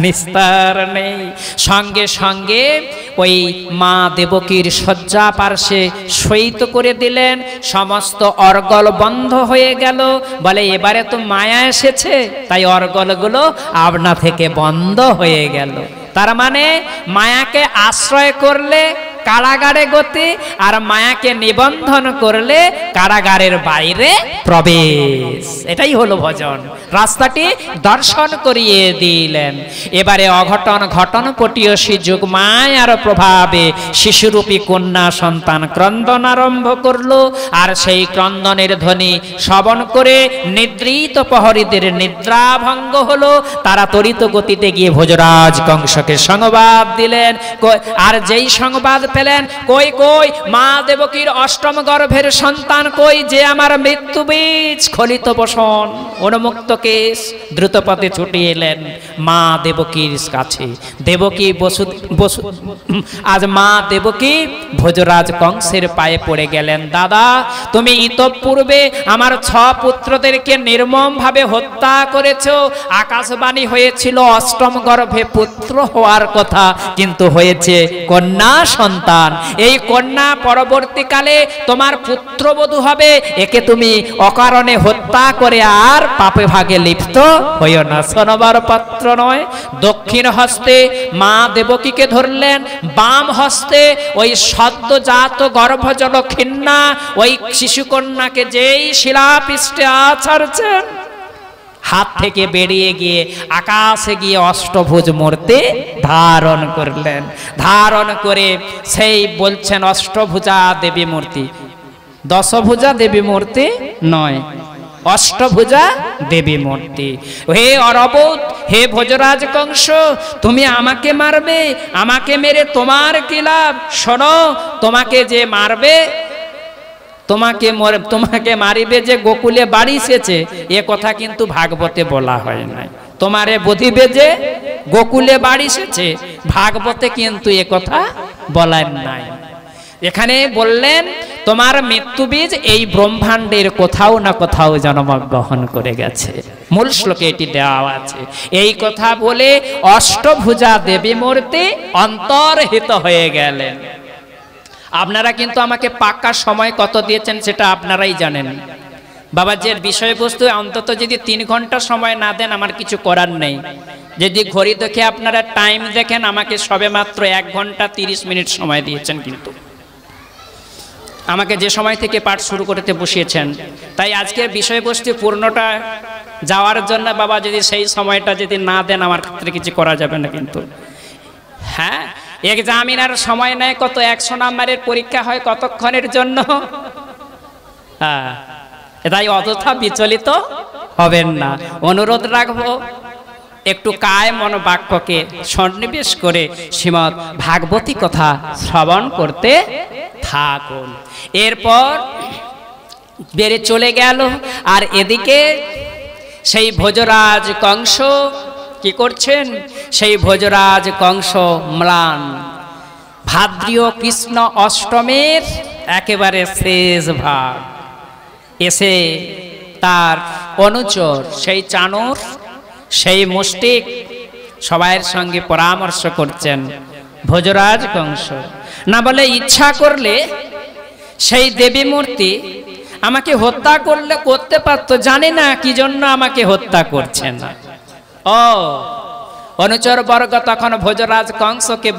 নিস্তার নেই। সঙ্গে সঙ্গে ওই মা দেবকীর শয্যা পার্শ্বে শয়িত করে দিলেন, সমস্ত অর্গল বন্ধ হয়ে গেল। বলে এবারে তো মায়া এসেছে, তাই অর্গলগুলো আপনা থেকে বন্ধ হয়ে গেল। তার মানে মায়াকে আশ্রয় করলে কারাগারে গতি, আর মায়াকে নিবন্ধন করলে কারাগারের বাইরে প্রবেশ। এটাই হলো ভজন, রাস্তাটি দর্শন করিয়ে দিলেন। এবারে অঘটন ঘটন পটীয়সী যুগ মায়ার প্রভাবে শিশুরূপী কন্যা সন্তান ক্রন্দন আরম্ভ করলো। আর সেই ক্রন্দনের ধ্বনি শ্রবণ করে নিদ্রিত প্রহরীদের নিদ্রা ভঙ্গ হলো। তারা তড়িৎ গতিতে গিয়ে ভোজরাজ কংসকে সংবাদ দিলেন। আর যেই সংবাদ পেলেন, কই কই মা দেবকীর অষ্টম গর্ভের সন্তান কই, যে আমার মৃত্যু বীজ খলিত বসন অনুমুক্ত কেশ, দ্রুতপথে ছুটে এলেন মা দেবকীর কাছে। দেবকী আজ মা দেবকী ভোজরাজ কংসের পায়ে পড়ে গেলেন। দাদা, তুমি ইতঃপূর্বে আমার 6 পুত্রদেরকে নির্মম ভাবে হত্যা করেছ। আকাশবাণী হয়েছিল অষ্টম গর্ভে পুত্র হওয়ার কথা, কিন্তু হয়েছে কন্যা সন্তান। এই কন্যা পরবর্তীকালে তোমার পুত্রবধূ হবে, একে তুমি অকারণে হত্যা করে আর পাপে ভাগে লিপ্ত হইও না, শোনবার পাত্র নয়। দক্ষিণ হস্তে মা দেবকীকে ধরলেন, বাম হস্তে ওই সদ্যজাত গর্ভজল খিন্না ওই শিশুকন্যাকে যেই শিলাপৃষ্ঠে আছাড়ছেন, হাত থেকে বেরিয়ে গিয়ে আকাশে গিয়ে অষ্টভুজ মূর্তি ধারণ করলেন। ধারণ করে সেই বলছেন অষ্টভুজা দেবী মূর্তি, দশভুজা দেবী মূর্তি নয়, অষ্টভুজা দেবী মূর্তি। হে অরবত, হে ভোজরাজ কংস, তুমি আমাকে মারবে, আমাকে মেরে তোমার কি লাভ? শোনো, তোমাকে যে মারবে, তোমাকে মারিবে যে গোকুলে বাড়ি এসেছে, এ কথা কিন্তু ভাগবতে বলা হয় নাই। তোমারে বধিবে যে গোকুলে বাড়ি এসেছে, ভাগবতে কিন্তু এ কথা বলার নাই। এখানে বললেন তোমার মৃত্যুবীজ এই ব্রহ্মাণ্ডের কোথাও না কোথাও জন্মগ্রহণ করে গেছে। মূল শ্লোকে এটি দেওয়া আছে। এই কথা বলে অষ্টভুজা দেবী মূর্তি অন্তর্হিত হয়ে গেলেন। আপনারা কিন্তু আমাকে পাক্কা সময় কত দিয়েছেন সেটা আপনারাই জানেন। বাবাজির বিষয়বস্তু অন্তত যদি 3 ঘন্টা সময় না দেন আমার কিছু করার নেই। যদি ঘড়ি দেখে আপনারা টাইম দেখেন, আমাকে সবে মাত্র 1 ঘন্টা 30 মিনিট সময় দিয়েছেন। কিন্তু আমাকে যে সময় থেকে পাঠ শুরু করতে বসিয়েছেন, তাই আজকের বিষয়বস্তু পূর্ণটা যাওয়ার জন্য বাবা যদি সেই সময়টা যদি না দেন আমার ক্ষেত্রে কিছু করা যাবে না। কিন্তু হ্যাঁ, এক্সামিনার সময় নেয় কত, 100 নম্বরের পরীক্ষা হয় কতক্ষণের জন্য। হ্যাঁ, তাই অযথা বিচলিত হবেন না। অনুরোধ রাখবো একটু কায় মন বাক্যকে সন্নিবেশ করে শ্রীমৎ ভাগবতী কথা শ্রবণ করতে থাকুন। এরপর বেড়ে চলে গেল। আর এদিকে সেই ভোজরাজ কংস কি করছেন? সেই ভোজরাজ কংস ম্লান, ভাদ্রীয় কৃষ্ণ অষ্টমের একেবারে শেষ ভাগ এসে তার অনুচর সেই চাণর, সেই মুষ্টিক সবাইয়ের সঙ্গে পরামর্শ করছেন। ভোজরাজ কংস না বলে ইচ্ছা করলে সেই দেবী মূর্তি আমাকে হত্যা করতে পারতো, জানি না কি জন্য আমাকে হত্যা করছে না। ও অনুচর বর্গ তখন ভোজরাজ কংসকে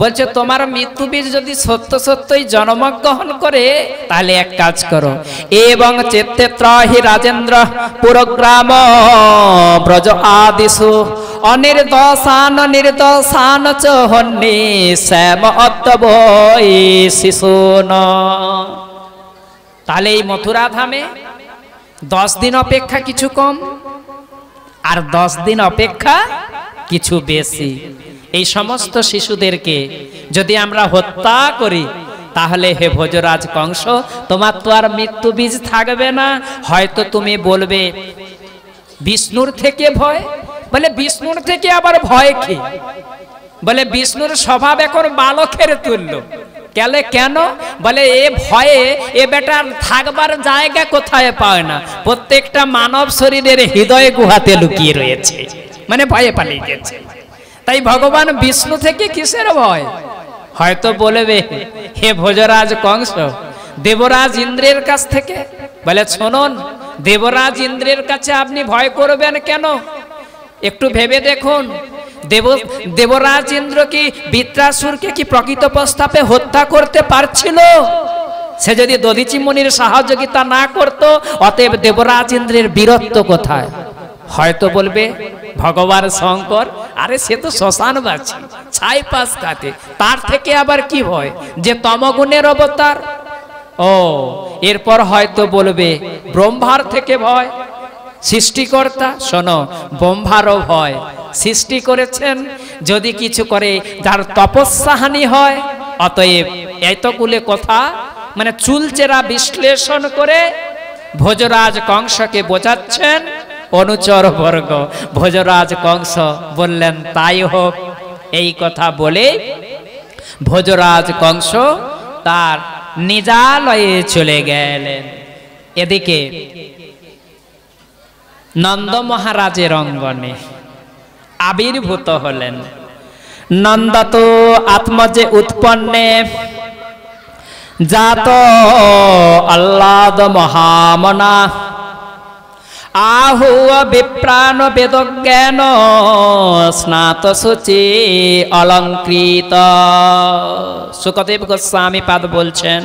বলছে তোমার মৃত্যু বীজ যদি সত্য সত্যই জন্মগ্রহণ করে তাহলে এক কাজ করো, এবং চেত্তে ত্রহি রাজেন্দ্র পুরগ্রাম ব্রজ আদিশু অনির্দশান নির্দশান চ হন্যে শ্যাম অদ্বৈ শিশুন। তাহলে এই মথুরা ধামে 10 দিন অপেক্ষা কিছু কম, আর 10 দিন অপেক্ষা কিছু বেশি, এই সমস্ত শিশুদেরকে যদি আমরা হত্যা করি তাহলে হে ভোজরাজ কংস তোমার তো আর মৃত্যু বীজ থাকবে না। হয়তো তুমি বলবে বিষ্ণুর থেকে ভয়, বলে বিষ্ণুর থেকে আবার ভয় কি? বলে বিষ্ণুর স্বভাব এখন বালকের তুল্য। কেন? বলে এ ভয়ে এ বেটার থাকবার জায়গা কোথায় পায় না, প্রত্যেকটা মানব শরীরের হৃদয়ে গুহাতে লুকিয়ে রয়েছে, মানে ভয়ে পালিয়ে গেছে। তাই ভগবান বিষ্ণু থেকে কিসের ভয়? হয়তো বলবে হে ভোজরাজ কংস দেবরাজ ইন্দ্রের কাছ থেকে। বলে শুনুন, দেবরাজ ইন্দ্রের কাছে আপনি ভয় করবেন কেন? একটু ভেবে দেখুন, দেবরাজ ইন্দ্র কি বৃত্রাসুরকে কি প্রকৃত প্রস্তাবে হত্যা করতে পারছিল? সে যদি দধিচি মুনির সহযোগিতা না করত, অতএব দেবরাজ ইন্দ্রের বীরত্ব কোথায়? হয়তো বলবে ভগবান শঙ্কর, আরে সে তো শ্মশানবাসী, ছাই পাশ কাটে, তার থেকে আবার কি ভয়, যে তমগুণের অবতার। ও এরপর হয়তো বলবে ব্রহ্মার থেকে ভয়, সৃষ্টিকর্তা। শোনো, ব্রহ্মারও ভয়, সৃষ্টি করেছেন, যদি কিছু করে যার তপস্যাহানি হয়। অতএব এতগুলো কথা মানে চুলচেরা বিশ্লেষণ করে ভোজরাজ কংসকে বোঝাচ্ছেন অনুচর বর্গ। ভোজরাজ কংস বললেন তাই হোক। এই কথা বলে ভোজরাজ কংস তার নিজালয়ে চলে গেলেন। এদিকে নন্দ মহারাজের অঙ্গনে আবির্ভূত হলেন। নন্দত আত্মজে উৎপন্নে জাত আহ্লাদ মহামনা आहु विप्राण वेदज्ञान स्नात शुचि अलंकृत। सुखदेव गोस्वामी पाद बोलছেন,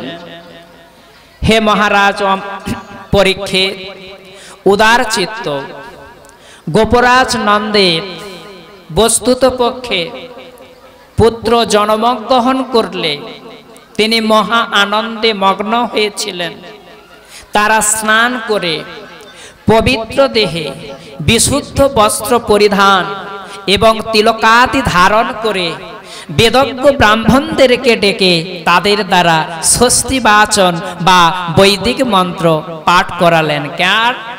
हे महाराज परीक्षित, उदार चित्त गोपराज नंदेर बस्तुत पक्षे पुत्र जन्मग्रहण करले তিনি মহা আনন্দে মগ্ন হয়েছিলেন। তারা স্নান করে পবিত্র দেহে বিশুদ্ধ বস্ত্র পরিধান এবং তিলকাদি ধারণ করে বেদজ্ঞ ব্রাহ্মণদেরকে ডেকে তাদের দ্বারা ষষ্ঠী বাচন বা বৈদিক মন্ত্র পাঠ করালেন।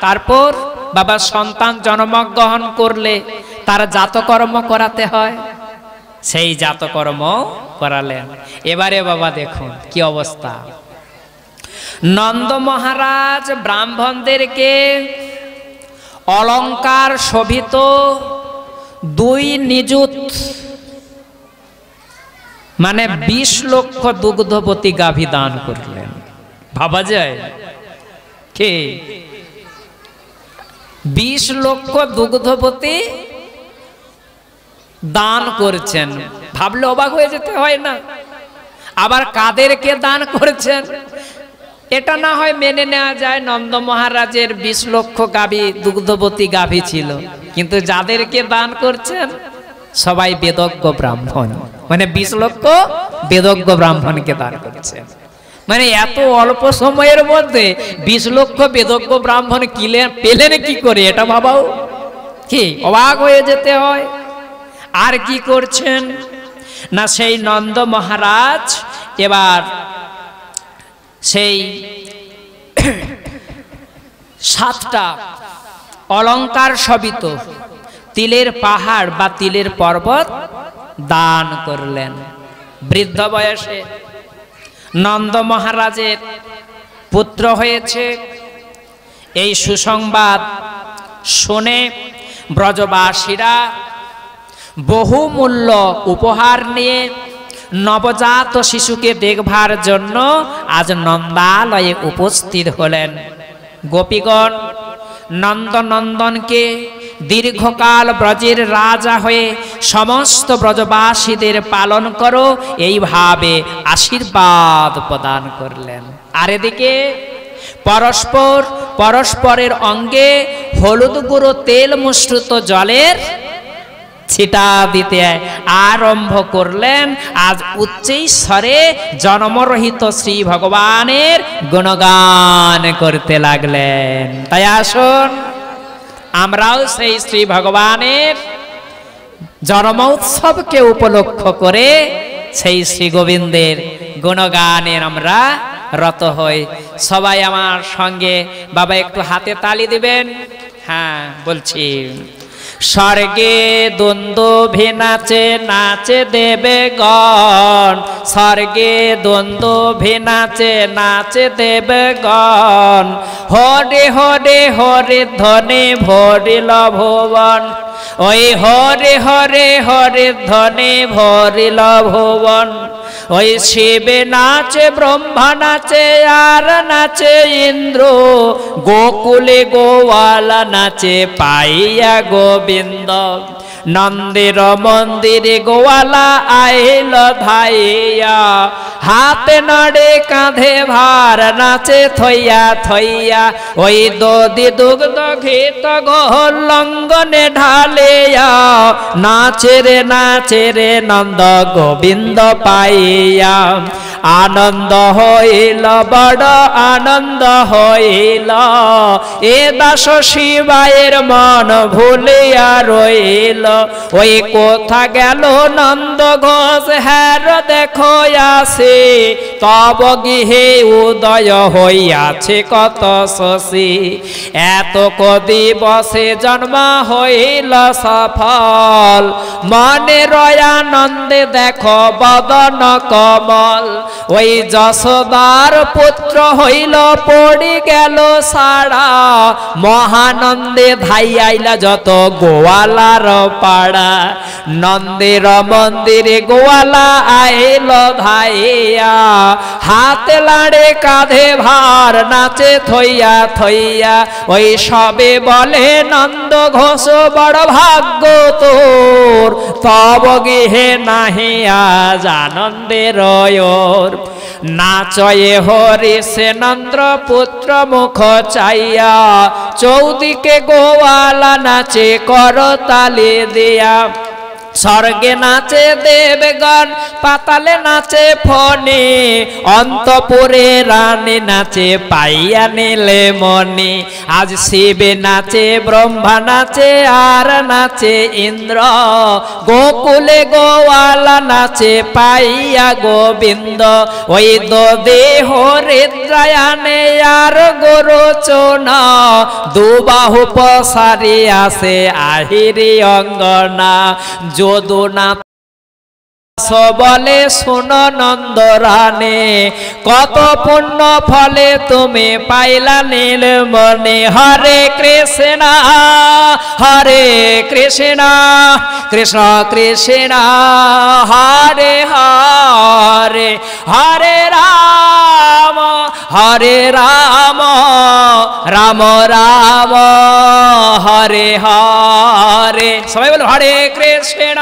তারপর বাবা সন্তান জন্মগ্রহণ করলে তার জাতকর্ম করাতে হয়, সেই জাতকর্ম করালেন। এবারে বাবা দেখুন কি অবস্থা। নন্দ মহারাজ ব্রাহ্মণদেরকে অলঙ্কার শোভিত 2 নিযুত মানে 20 লক্ষ দুগ্ধবতী গাভী দান করলেন। ভাবা যায় কে 20 লক্ষ দুগ্ধবতী দান করছেন? ভাবলে অবাক হয়ে যেতে হয় না? আবার কাদেরকে দান করছেন? এটা না হয় মেনে নেওয়া যায়, নন্দ মহারাজের 20 লক্ষ গাভী, দুগ্ধবতী গাভী ছিল, কিন্তু যাদেরকে দান করছেন সবাই বেদজ্ঞ ব্রাহ্মণ, মানে 20 লক্ষ বেদজ্ঞ ব্রাহ্মণকে দান করছেন। মানে এত অল্প সময়ের মধ্যে 20 লক্ষ বেদজ্ঞ ব্রাহ্মণ পেলেন কি করে, এটা ভাবাও কি অবাক হয়ে যেতে হয়। আর কি করছেন না, সেই নন্দ মহারাজ এবার সেই 7টা অলংকার শোভিত তিলের পাহাড় বা তিলের পর্বত দান করলেন। বৃদ্ধ বয়সে নন্দ মহারাজের পুত্র হয়েছে, এই সুসংবাদ শুনে ব্রজবাসীরা বহুমূল্য উপহার নিয়ে নবজাত শিশুকে দেখবার জন্য আজ নন্দালয়ে উপস্থিত হলেন। গোপীগণ নন্দনন্দনকে দীর্ঘকাল ব্রজের রাজা হয়ে সমস্ত ব্রজবাসীদের পালন করো এইভাবে আশীর্বাদ প্রদান করলেন। আর এদিকে পরস্পরের অঙ্গে হলুদ গুঁড়ো তেল মিশ্রিত জলের ছিটা দিতে আরম্ভ করলেন। আজ উচ্চৈস্বরে জন্মরহিত শ্রী ভগবানের গুণগান করতে লাগলেন। তাই আসুন আমরাও সেই শ্রী ভগবানের জন্মোৎসবকে উপলক্ষ করে সেই শ্রী গোবিন্দের গুণগানের আমরা রত হই। সবাই আমার সঙ্গে বাবা একটু হাতে তালি দিবেন। হ্যাঁ বলছি, স্বর্গে দ্বন্দ্বে নাচে নাচে দেবগণ, স্বর্গে দ্বন্দ্বে নাচে নাচে দেবগণ, হরে হরে হরে ধ্বনি ভরিল ভুবন, ওই হরে হরে হরে ধ্বনি ভরিল ভুবন। ওই শিবে নাচে ব্রহ্মা নাচে আর নাচে ইন্দ্র, গোকুলে গোয়ালা নাচে পাইয়া গোবিন্দ। নন্দের মন্দিরে গোয়ালা আইল ধাইয়া, হাতে নড়ে কাঁধে ভার নাচে থইয়া থইয়া। ওই দধি দুগ্ধ ঘিত গোহর লঙ্গনে ঢালিয়া, নাচে রে নন্দ গোবিন্দ পাইয়া। আনন্দ হইল বড় আনন্দ হইল, এ দাস শিবায়ের মন ভুলিয়া রইল। ওই কোথা গেল নন্দ ঘোষ হের দেখো আসে, তব গৃহে উদয় হইয়াছে কত শশী। এত দিবসে জন্ম হইল সফল, মনে রয়ানন্দে দেখো বদন কমল। ওই যশোদার পুত্র হইল পড়ি গেল সাড়া, মহানন্দে ধাই আইলা যত গোয়ালার পাড়া। নন্দের মন্দিরে গোয়ালা আইল ধাইয়া, হাতে লাড়ে কাঁধে ভার নাচে থইয়া থইয়া। ওই সবে বলে নন্দ ঘোষ বড় ভাগ্য তোর, তব গৃহে নাহি আজ আনন্দের ওর। নাচয়ে হরি সে নন্দ্র পুত্র মুখ চাইয়া, চৌদিকে গোয়ালা নাচে করতালি দিয়া। স্বর্গে নাচে দেবগণ পাতালে নাচে ফণি, অন্তপুরে রানী নাচে পাইয়া নিলে মনি। আজ শিবে নাচে ব্রহ্মা নাচে আর নাচে ইন্দ্র, গোকুলে গোয়ালা নাচে পাইয়া গোবিন্দ। ওই দেহ হৃদয়ানে আর গোরোচনা, দুবাহু পসারি আসে আহিরি অঙ্গনা। যদুনা বলে শোনো নন্দরানে, কত পুণ্য ফলে তুমি পাইলা নীল মনে। হরে কৃষ্ণ হরে কৃষ্ণ কৃষ্ণ কৃষ্ণ হরে হরে, হরে রাম রাম রাম হরে হরে। সবাই বলো হরে কৃষ্ণ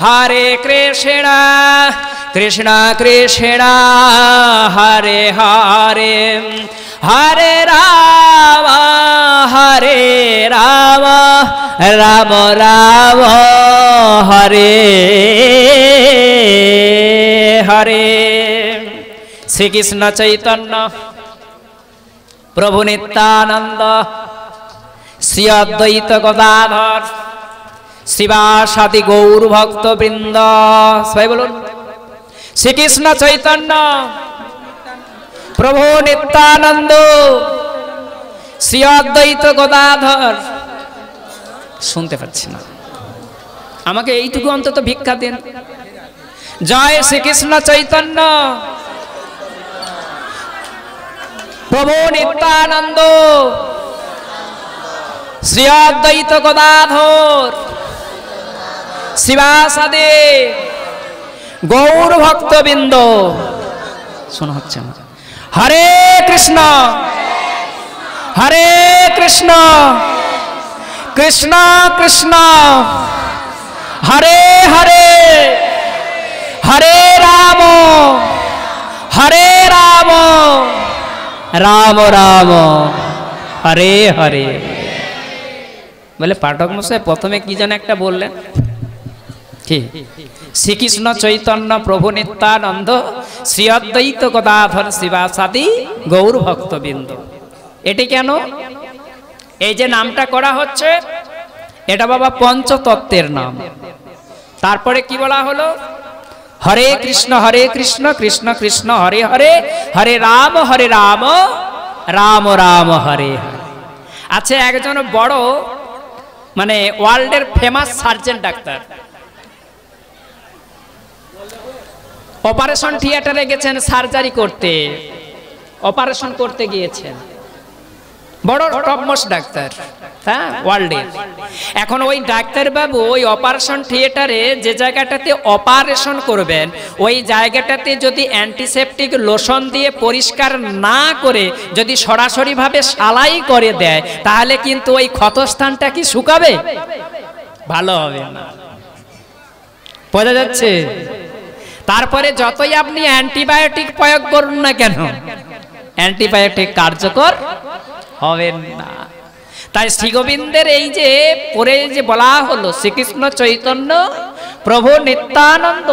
হরে কৃষ্ণ কৃষ্ণ কৃষ্ণ হরে হরে হরে রাম রাম রাম হরে হরে। শ্রীকৃষ্ণ চৈতন্য প্রভু নিত্যানন্দ শ্রী অদ্বৈত গদাধর শিবাসাদি গৌর ভক্ত বৃন্দ, সবাই বলুন শ্রীকৃষ্ণ চৈতন্য প্রভু নিত্যানন্দ শ্রী অদ্বৈত গদাধর। শুনতে পাচ্ছি না, আমাকে এইটুকু অন্তত ভিক্ষা দিন। জয় শ্রীকৃষ্ণ চৈতন্য প্রভু নিত্যানন্দ শ্রী অদ্বৈত গদাধর শিবাসাদি গৌর ভক্তবৃন্দ। শোনা হচ্ছে না? হরে কৃষ্ণ হরে কৃষ্ণ কৃষ্ণ কৃষ্ণ হরে হরে হরে রাম রাম রাম হরে হরে। বলে পাঠক মশাই প্রথমে কি যেন একটা বললেন, কি? শ্রীকৃষ্ণ চৈতন্য প্রভু নিত্যানন্দ শ্রী অদ্বৈত গদাধর শিবাসাদি গৌর ভক্তবৃন্দ। এটি কেন এই যে নামটা করা হচ্ছে, এটা বাবা পঞ্চতত্ত্বের নাম। তারপরে কি বলা হলো? হরে কৃষ্ণ কৃষ্ণ কৃষ্ণ হরে হরে হরে রাম রাম রাম হরে হরে। আচ্ছা, একজন বড় মানে ওয়ার্ল্ডের ফেমাস সার্জন ডাক্তার অপারেশন থিয়েটারে গেছেন সার্জারি করতে, অপারেশন করতে গিয়েছেন, বড় টপমোস্ট ডাক্তার, হ্যাঁ, ওয়ার্ল্ডের। এখন ওই ডাক্তার বাবু ওই অপারেশন থিয়েটারে যে জায়গাটাতে অপারেশন করবেন ওই জায়গাটাতে যদি অ্যান্টিসেপটিক লোশন দিয়ে পরিষ্কার না করে যদি সরাসরিভাবে সালাই করে দেয় তাহলে কিন্তু ওই ক্ষতস্থানটা কি শুকাবে? ভালো হবে না, বোঝা যাচ্ছে? তারপরে যতই আপনি অ্যান্টিবায়োটিক প্রয়োগ করুন না কেন, অ্যান্টিবায়োটিক কার্যকর হবে না। তাই শ্রী গোবিন্দের এই যে পরে যে বলা হলো শ্রীকৃষ্ণ চৈতন্য প্রভু নিত্যানন্দ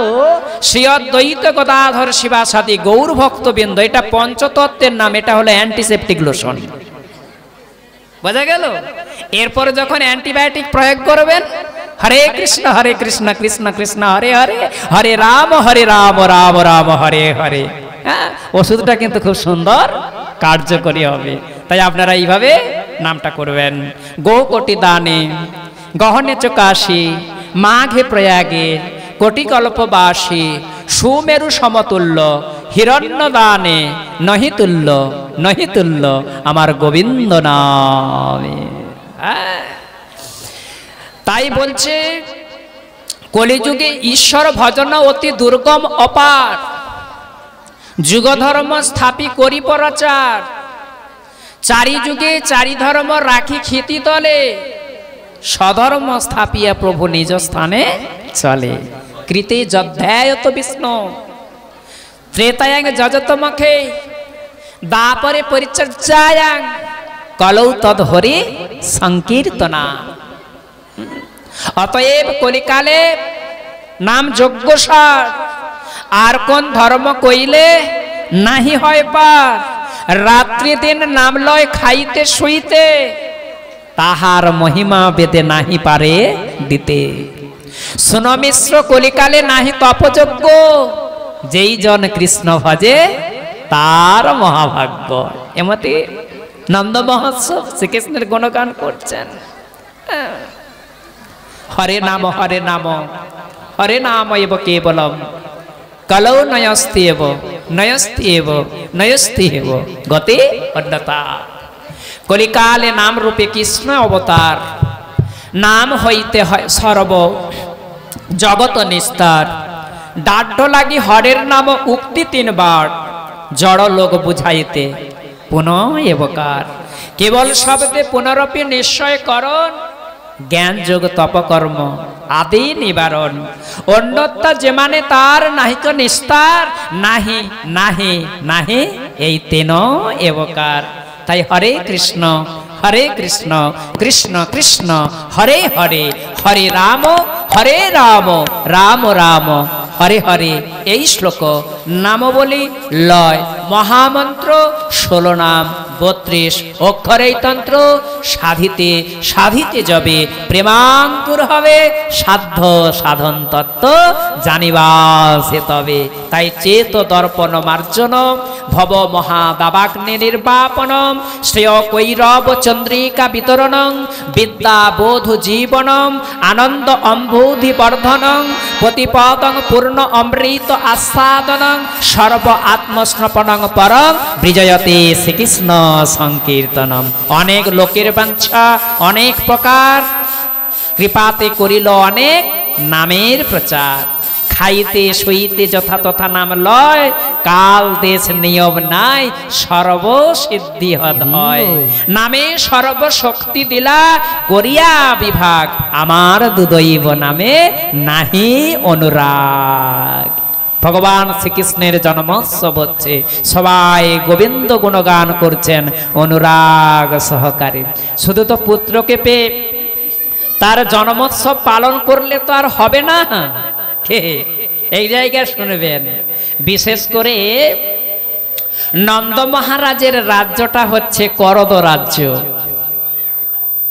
শ্রী অদ্বৈত গদাধর শিবাসাদি গৌর ভক্তবৃন্দ, এটা পঞ্চতত্ত্বের নাম, এটা হলো অ্যান্টিসেপটিক লোশন। বোঝা গেল? এরপরে যখন অ্যান্টিবায়োটিক প্রয়োগ করবেন, হরে কৃষ্ণ কৃষ্ণ কৃষ্ণ হরে হরে হরে রাম রাম রাম হরে হরে। হ্যাঁ, ওষুধটা কিন্তু খুব সুন্দর কার্যকরী হবে। তাই আপনারা এইভাবে নামটা করবেন। গো কোটি দানে গহনে চকাশি মাঘে প্রয়াগে কোটি কল্পবাসী সুমেরু সমতুল্য হিরণ্য দানে নহি তুল্য আমার গোবিন্দ নামে। তাই বলছে কলিযুগে ঈশ্বর ভজন অতি দুর্গম অপার, যুগ ধর্ম স্থাপি করি পরাচার, চারি যুগে চারি ধর্ম রাখি ক্ষিতি তলে, সধর্ম স্থাপিয়া প্রভু নিজ স্থানে চলে। কৃতে যধ্যায়ত বিষ্ণু ত্রেতায়াং যজত মুখে দাপরে পরিচর্যায়াং কলৌ তদ হরি সংকীর্তনা। অতএব কলিকালে নাম যজ্ঞসার, আর কোন ধর্ম কইলে নাহি হয় পার, রাত্রি দিন নাম লয় খাইতে শুইতে, তাহার মহিমা বেদে নাহি পারে দিতে। শুনো মিশ্র কলিকালে নাহি তপযজ্ঞ, যেই জন কৃষ্ণ ভজে তার মহাভাগ্য। এমতে নন্দ মহোৎসব শ্রীকৃষ্ণের গুণগান করছেন। হরে নাম হরে নাম এব কেবলম কলৌ নয়স্তি এব গতে অন্যতা। কলিকালে নাম রূপে কৃষ্ণ অবতার, নাম হইতে হয় সর্ব জগত নিস্তার। ডাঢ্য লাগি হরের নাম উক্তি 3 বার, জড় লোক বুঝাইতে পুনঃ এবকার। কেবল শব্দে পুনরপি নিশ্চয় করণ, জ্ঞান যোগ তপকর্ম আদি নিবারণ। অন্যত্র যে মানে তার নাহিক নিস্তার, নাহি নাহি নাহি এই তেন এবকার। তাই হরে কৃষ্ণ কৃষ্ণ কৃষ্ণ হরে হরে, হরে রাম রাম রাম হরে হরে। এই শ্লোক নাম বলি লয় মহামন্ত্র 16 নাম 32 অক্ষর এই তন্ত্র। সাধিতে সাধিতে যাবে প্রেমাঙ্কুর হবে, সাধ্য সাধন তত্ত্ব জানিবাসে তবে। তাই চেত দর্পণ মার্জন ভব মহাদাবাগ্নি নির্বাপনম, শ্রেয় কৈরব চন্দ্রিকা বিতরণং, বিদ্যা বোধ জীবনম, আনন্দ অম্বুধি বর্ধনং, প্রতিপদং পূর্ণ অমৃত আস্বাদনং, সর্ব আত্মস্নপনং পরং বিজয়তে শ্রীকৃষ্ণ সংকীর্তনম। অনেক লোকের বাঞ্ছা অনেক প্রকার, কৃপাতে করিল অনেক নামের প্রচার। খাইতে শুইতে যথা তথা নাম লয়, কাল দেশ নিয়ম নাই সর্বসিদ্ধি হয়। নামে সর্বশক্তি দিলা করিয়া বিভাগ, আমার দুদৈব নামে নাহি অনুরাগ। ভগবান শ্রীকৃষ্ণের জন্মোৎসব হচ্ছে, সবাই গোবিন্দ গুণগান করছেন অনুরাগ সহকারে। শুধু তো পুত্রকে পেয়ে তার জন্মোৎসব পালন করলে তো আর হবে না। এই জায়গায় শুনবেন, বিশেষ করে নন্দ মহারাজের রাজ্যটা হচ্ছে করদ রাজ্য।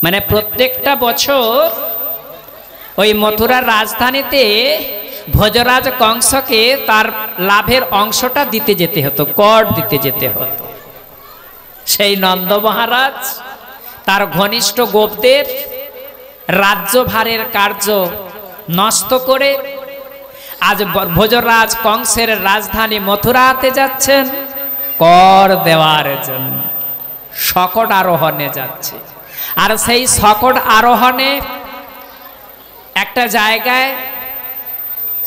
মানে প্রত্যেকটা বছর ওই মথুরার রাজধানীতে ভোজরাজ কংসকে তার লাভের অংশটা দিতে যেতে হতো, কর দিতে যেতে হতো। সেই নন্দ মহারাজ তার ঘনিষ্ঠ গোপদের রাজ্যভারের কার্য নষ্ট করে আজ ভোজরাজ কংসের রাজধানী মথুরাতে যাচ্ছেন কর দেওয়ার জন্য। শকট আরোহণে যাচ্ছে, আর সেই শকট আরোহণে একটা জায়গায়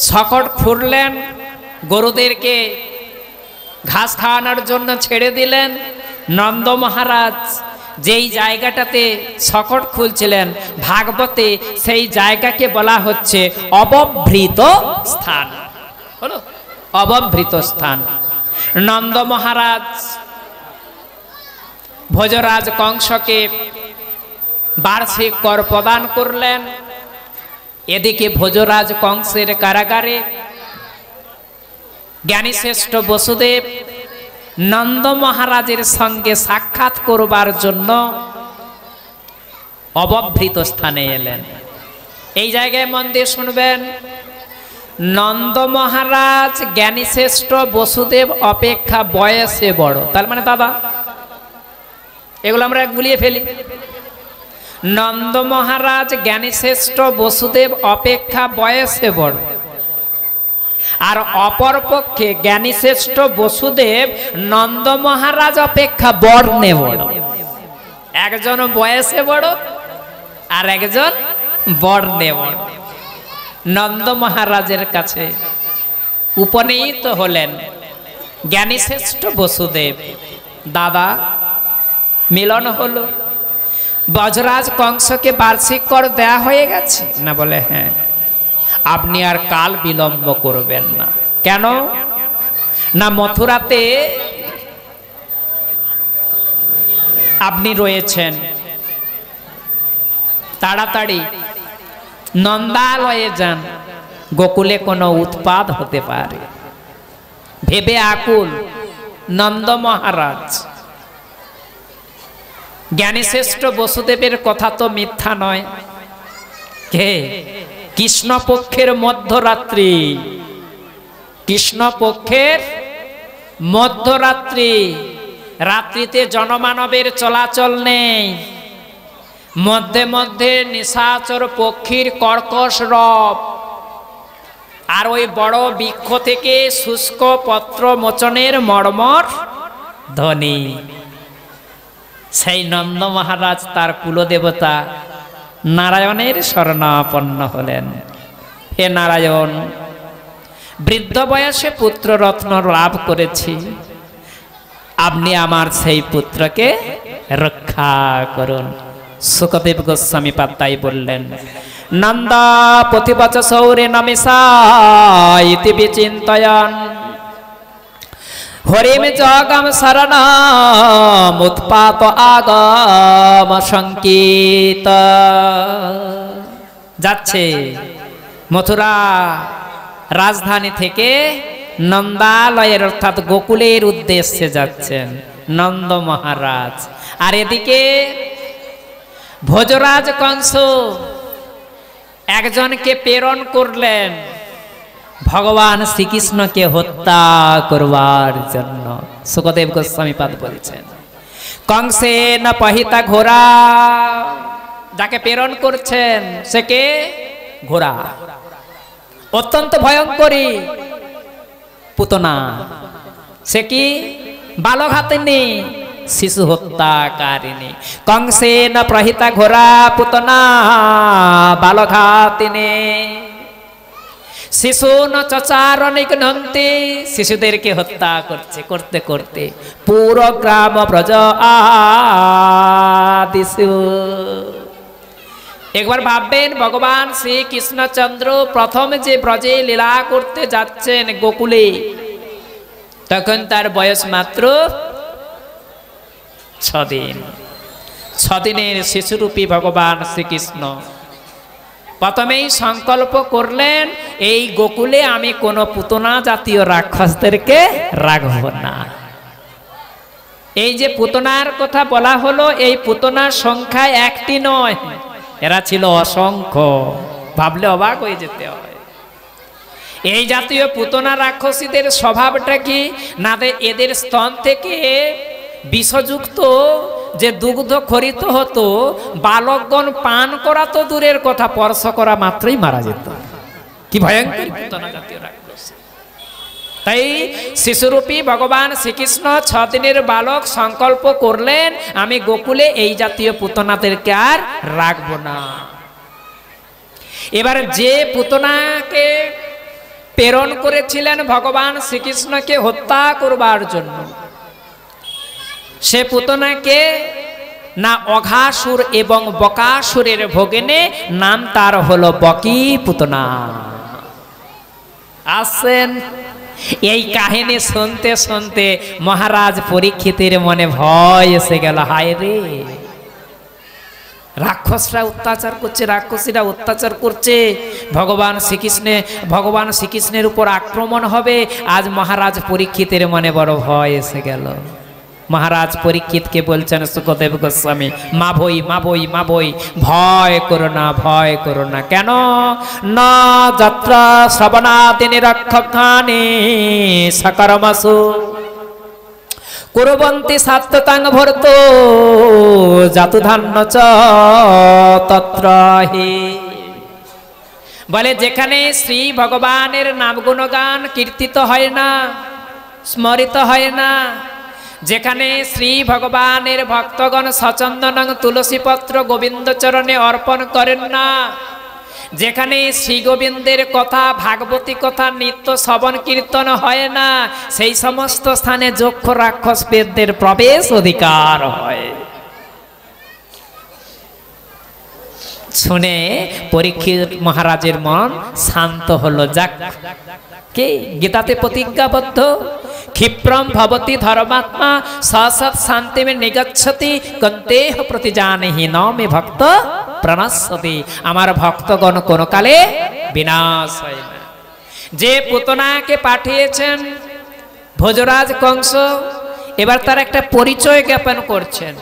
শকট খুঁড়লেন, গরুদেরকে ঘাস খাওয়ানোর জন্য ছেড়ে দিলেন। নন্দ মহারাজ যেই জায়গাটাতে শকট খুলছিলেন, ভাগবতে সেই জায়গাকে বলা হচ্ছে অবভৃত স্থান। হলো অবভৃত স্থান। নন্দ মহারাজ ভোজরাজ কংসকে বার্ষিক কর প্রদান করলেন। এদিকে ভোজরাজ কংসের কারাগারে জ্ঞানীশ্রেষ্ঠ বসুদেব নন্দ মহারাজের সঙ্গে সাক্ষাৎ করবার জন্য অবভৃত স্থানে এলেন। এই জায়গায় মন দিয়ে শুনবেন, নন্দ মহারাজ জ্ঞানীশ্রেষ্ঠ বসুদেব অপেক্ষা বয়সে বড়। তার মানে দাদা, এগুলো আমরা গুলিয়ে ফেলি। নন্দ মহারাজ জ্ঞানীশ্রেষ্ঠ বসুদেব অপেক্ষা বয়সে বড়, আর অপরপক্ষে জ্ঞানীশ্রেষ্ঠ বসুদেব নন্দ মহারাজ অপেক্ষা বর্ণে বড়। একজন বয়সে বড় আর একজন বর্ণে বড়। নন্দ মহারাজের কাছে উপনীত হলেন জ্ঞানীশ্রেষ্ঠ বসুদেব। দাদা, মিলন হলো। বজরাজ কংসকে বার্ষিক কর দেয়া হয়ে গেছে না? বলে হ্যাঁ। আপনি আর কাল বিলম্ব করবেন না। কেন না? মথুরাতে আপনি রয়েছেন, তাড়াতাড়ি নন্দালয়ে যান, গোকুলে কোনো উৎপাত হতে পারে ভেবে আকুল নন্দ মহারাজ। জ্ঞানীশ্রেষ্ঠ বসুদেবের কথা তো মিথ্যা নয়। কে? কৃষ্ণপক্ষের মধ্যরাত্রি, কৃষ্ণপক্ষের মধ্যরাত্রি। রাত্রিতে জনমানবের চলাচল নেই, মধ্যে মধ্যে নিশাচর পক্ষীর কর্কশ রব, আর ওই বড় বৃক্ষ থেকে শুষ্ক পত্র মোচনের মর্মর ধ্বনি। সেই নন্দ মহারাজ তার কুলদেবতা নারায়ণের শরণাপন্ন হলেন। হে নারায়ণ, বৃদ্ধ বয়সে পুত্র রত্ন লাভ করেছি, আপনি আমার সেই পুত্রকে রক্ষা করুন। সুখদেব গোস্বামী পাদ তাই বললেন, নন্দা পথিবচ সৌরে নমিষা ইতি বিচিন্তয়ন হরিম জগম শরণম উৎপাত আগম সংকীত। যাচ্ছে মথুরা রাজধানী থেকে নন্দালয়ের অর্থাৎ গোকুলের উদ্দেশ্যে যাচ্ছেন নন্দ মহারাজ। আর এদিকে ভোজরাজ কংস একজনকে প্রেরণ করলেন ভগবান শ্রীকৃষ্ণকে হত্যা করবার জন্য। সুখদেব গোস্বামী পাদ বলছেন, কংসে না পহিতা ঘোড়া, যাকে প্রেরণ করছেন সে কে? ঘোড়া, অত্যন্ত ভয়ঙ্করী পুতনা। সে কি? বালক হাতিনী, শিশু হত্যাকারিণী। কংসে না প্রহিতা ঘোড়া পুতনা বালক হাতিনী শিশু নচার নিঘ্নন্তি, শিশুদেরকে হত্যা করছে করতে করতে পুরো গ্রাম ব্রজ আদিশু। একবার ভাববেন ভগবান শ্রী কৃষ্ণচন্দ্র প্রথম যে ব্রজে লীলা করতে যাচ্ছেন গোকুলে, তখন তার বয়স মাত্র 6 দিন। 6 দিনের শিশুরূপী ভগবান শ্রীকৃষ্ণ প্রথমেই সংকল্প করলেন, এই গোকুলে আমি কোনো পুতনা জাতীয় রাক্ষসদেরকে রাখব না। এই যে পুতনার কথা বলা হলো, এই পুতনার সংখ্যা একটি নয়, এরা ছিল অসংখ্য। ভাবলে অবাক হয়ে যেতে হয়। এই জাতীয় পুতনা রাক্ষসীদের স্বভাবটা কি না, এদের স্তন থেকে বিষযুক্ত যে দুগ্ধ খরিত হতো, বালকগণ পান করা তো দূরের কথা, স্পর্শ করা মাত্রই মারা যেত। কি ভয়ঙ্কর পুতনা জাতীয় রাক্ষসী। তাই শিশুরূপী ভগবান শ্রীকৃষ্ণ 6 দিনের বালক সংকল্প করলেন, আমি গোকুলে এই জাতীয় পুতনাদেরকে আর রাখব না। এবার যে পুতনাকে প্রেরণ করেছিলেন ভগবান শ্রীকৃষ্ণকে হত্যা করবার জন্য, সে পুতনাকে না অঘাসুর এবং বকাসুরের ভগিনী, নাম তার হলো বকি পুতনা। আসেন এই কাহিনী শুনতে শুনতে মহারাজ পরীক্ষিতের মনে ভয় এসে গেল। হায় রে, রাক্ষসরা অত্যাচার করছে, রাক্ষসীরা অত্যাচার করছে, ভগবান শ্রীকৃষ্ণের উপর আক্রমণ হবে। আজ মহারাজ পরীক্ষিতের মনে বড় ভয় এসে গেল। মহারাজ পরীক্ষিতকে বলছেন সুখদেব গোস্বামী, মা ভই মা ভই মা ভই, ভয় করো না, ভয় করো না। কেন না? যাত্রা শ্রবণাদিনী রক্ষকানি সকর্মসু কুরবন্তি সাত্যতাং ভর্ত জাতু ধান্য চ তত্র হি। বলে যেখানে শ্রী ভগবানের নাম গুণগান কীর্তিত হয় না, স্মরিত হয় না, যেখানে শ্রী ভগবানের ভক্তগণ সচন্দন তুলসী পত্র গোবিন্দ চরণে অর্পণ করেন না, যেখানে শ্রী গোবিন্দের কথা ভাগবতী কথা নিত্য শ্রবণ কীর্তন হয় না, সেই সমস্ত স্থানে যক্ষ রাক্ষস পেদদের প্রবেশ অধিকার হয়। শুনে পরীক্ষিত মহারাজের মন শান্ত হলো। যাক, কে গীতাতে প্রতিজ্ঞাবদ্ধ, ক্ষিপ্রম ভবতি ধর্মাত্মা সৎ শান্তিমে নিগচ্ছতি কন্তেহ প্রতি জানেহি ন মে ভক্ত প্রণশ্যতি। আমার ভক্তগণ কোন কালে বিনাশ হয় না। যে পুতনাকে পাঠিয়েছেন ভোজরাজ কংস, এবার তার একটা পরিচয় জ্ঞাপন করছেন।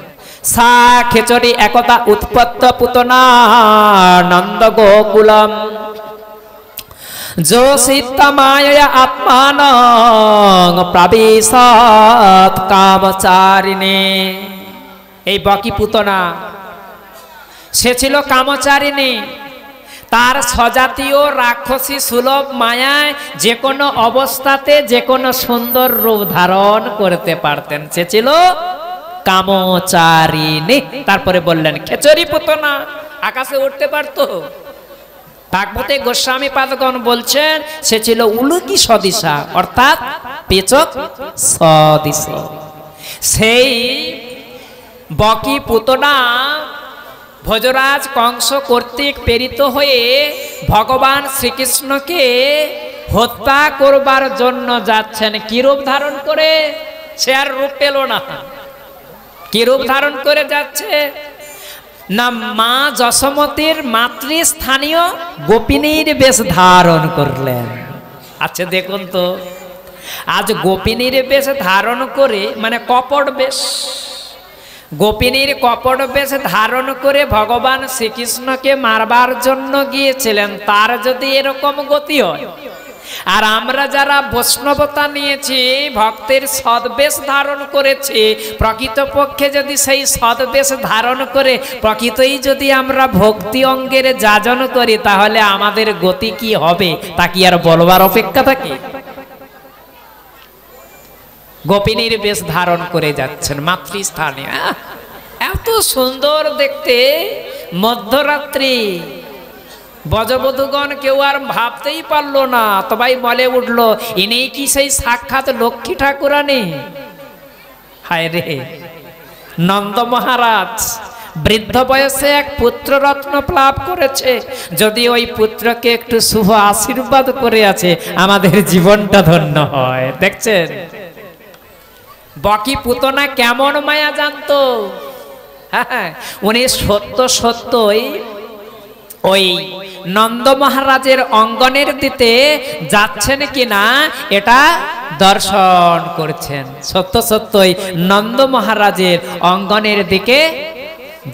সা খেচরি একতা উৎপত্ত পুতনা নন্দ গোকুলম जो सीतमाया आत्मान प्रवेशात कामचारिणी। এই বকি পুতনা সে ছিল কামচারিণী। তার স্বজাতীয় রাক্ষসী সুলভ মায়ায় যে কোনো অবস্থাতে যে কোনো সুন্দর রূপ ধারণ করতে পারতেন। সে ছিল কামচারিণী। তারপরে বললেন খেচরি পুতনা, আকাশে উঠতে পারতো। ভাগবতে গোস্বামী পাদগণ বলছেন সে ছিল উলুকি সদিশা, অর্থাৎ পেচক সদিশ। সেই বকি পুতনা ভোজরাজ কংস কর্তৃক প্রেরিত হয়ে ভগবান শ্রীকৃষ্ণকে হত্যা করবার জন্য যাচ্ছেন। কি রূপ ধারণ করে? সে আর রূপ পেল না। কি রূপ ধারণ করে যাচ্ছে না? মা যশোমতীর মাতৃস্থানীয় গোপিনীর বেশ ধারণ করলেন। আচ্ছা দেখুন তো, আজ গোপিনীর বেশ ধারণ করে, মানে কপট বেশ, গোপিনীর কপট বেশ ধারণ করে ভগবান শ্রীকৃষ্ণকে মারবার জন্য গিয়েছিলেন, তার যদি এরকম গতি হয়, আর আমরা যারা বৈষ্ণবতা নিয়েছি, ভক্তের সদ্বেশ ধারণ করেছি, প্রকৃতপক্ষে যদি সেই সদ্বেশ ধারণ করে প্রকৃতই যদি আমরা ভক্তি অঙ্গের যাজন করি, তাহলে আমাদের গতি কি হবে তা কি আর বলবার অপেক্ষা থাকে? গোপিনীর বেশ ধারণ করে যাচ্ছেন মাতৃস্থানে। এত সুন্দর দেখতে, মধ্যরাত্রি। বজবধূগণ কেউ আর ভাবতেই পারলো না, সবাই বলে উঠল, ইনি কি সেই সাক্ষাৎ লক্ষ্মী ঠাকুরানী? হায় রে, নন্দ মহারাজ বৃদ্ধ বয়সে এক পুত্ররত্ন লাভ করেছে, যদি ওই পুত্রকে একটু শুভ আশীর্বাদ করে আছে, আমাদের জীবনটা ধন্য হয়। দেখছেন বকি পুতনা কেমন মায়া জানতো। হ্যাঁ, উনি সত্য সত্যই ওই নন্দ মহারাজের অঙ্গনের দিতে যাচ্ছেন কিনা এটা দর্শন করছেন। সত্য সত্যই নন্দ মহারাজের অঙ্গনের দিকে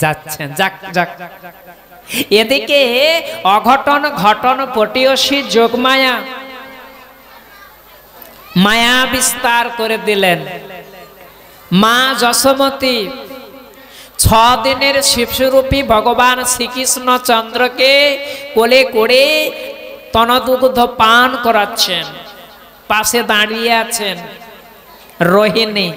যাচ্ছেন। যাক যাক, এদিকে অঘটন ঘটন পটিয়সী যোগমায়া মায়া বিস্তার করে দিলেন। মা যশোমতী 6 দিনের শিশুরূপী ভগবান শ্রীকৃষ্ণ চন্দ্রকে কোলে করে তনদুগ্ধ পান করাচ্ছেন। পাশে দাঁড়িয়ে আছেন রোহিণী,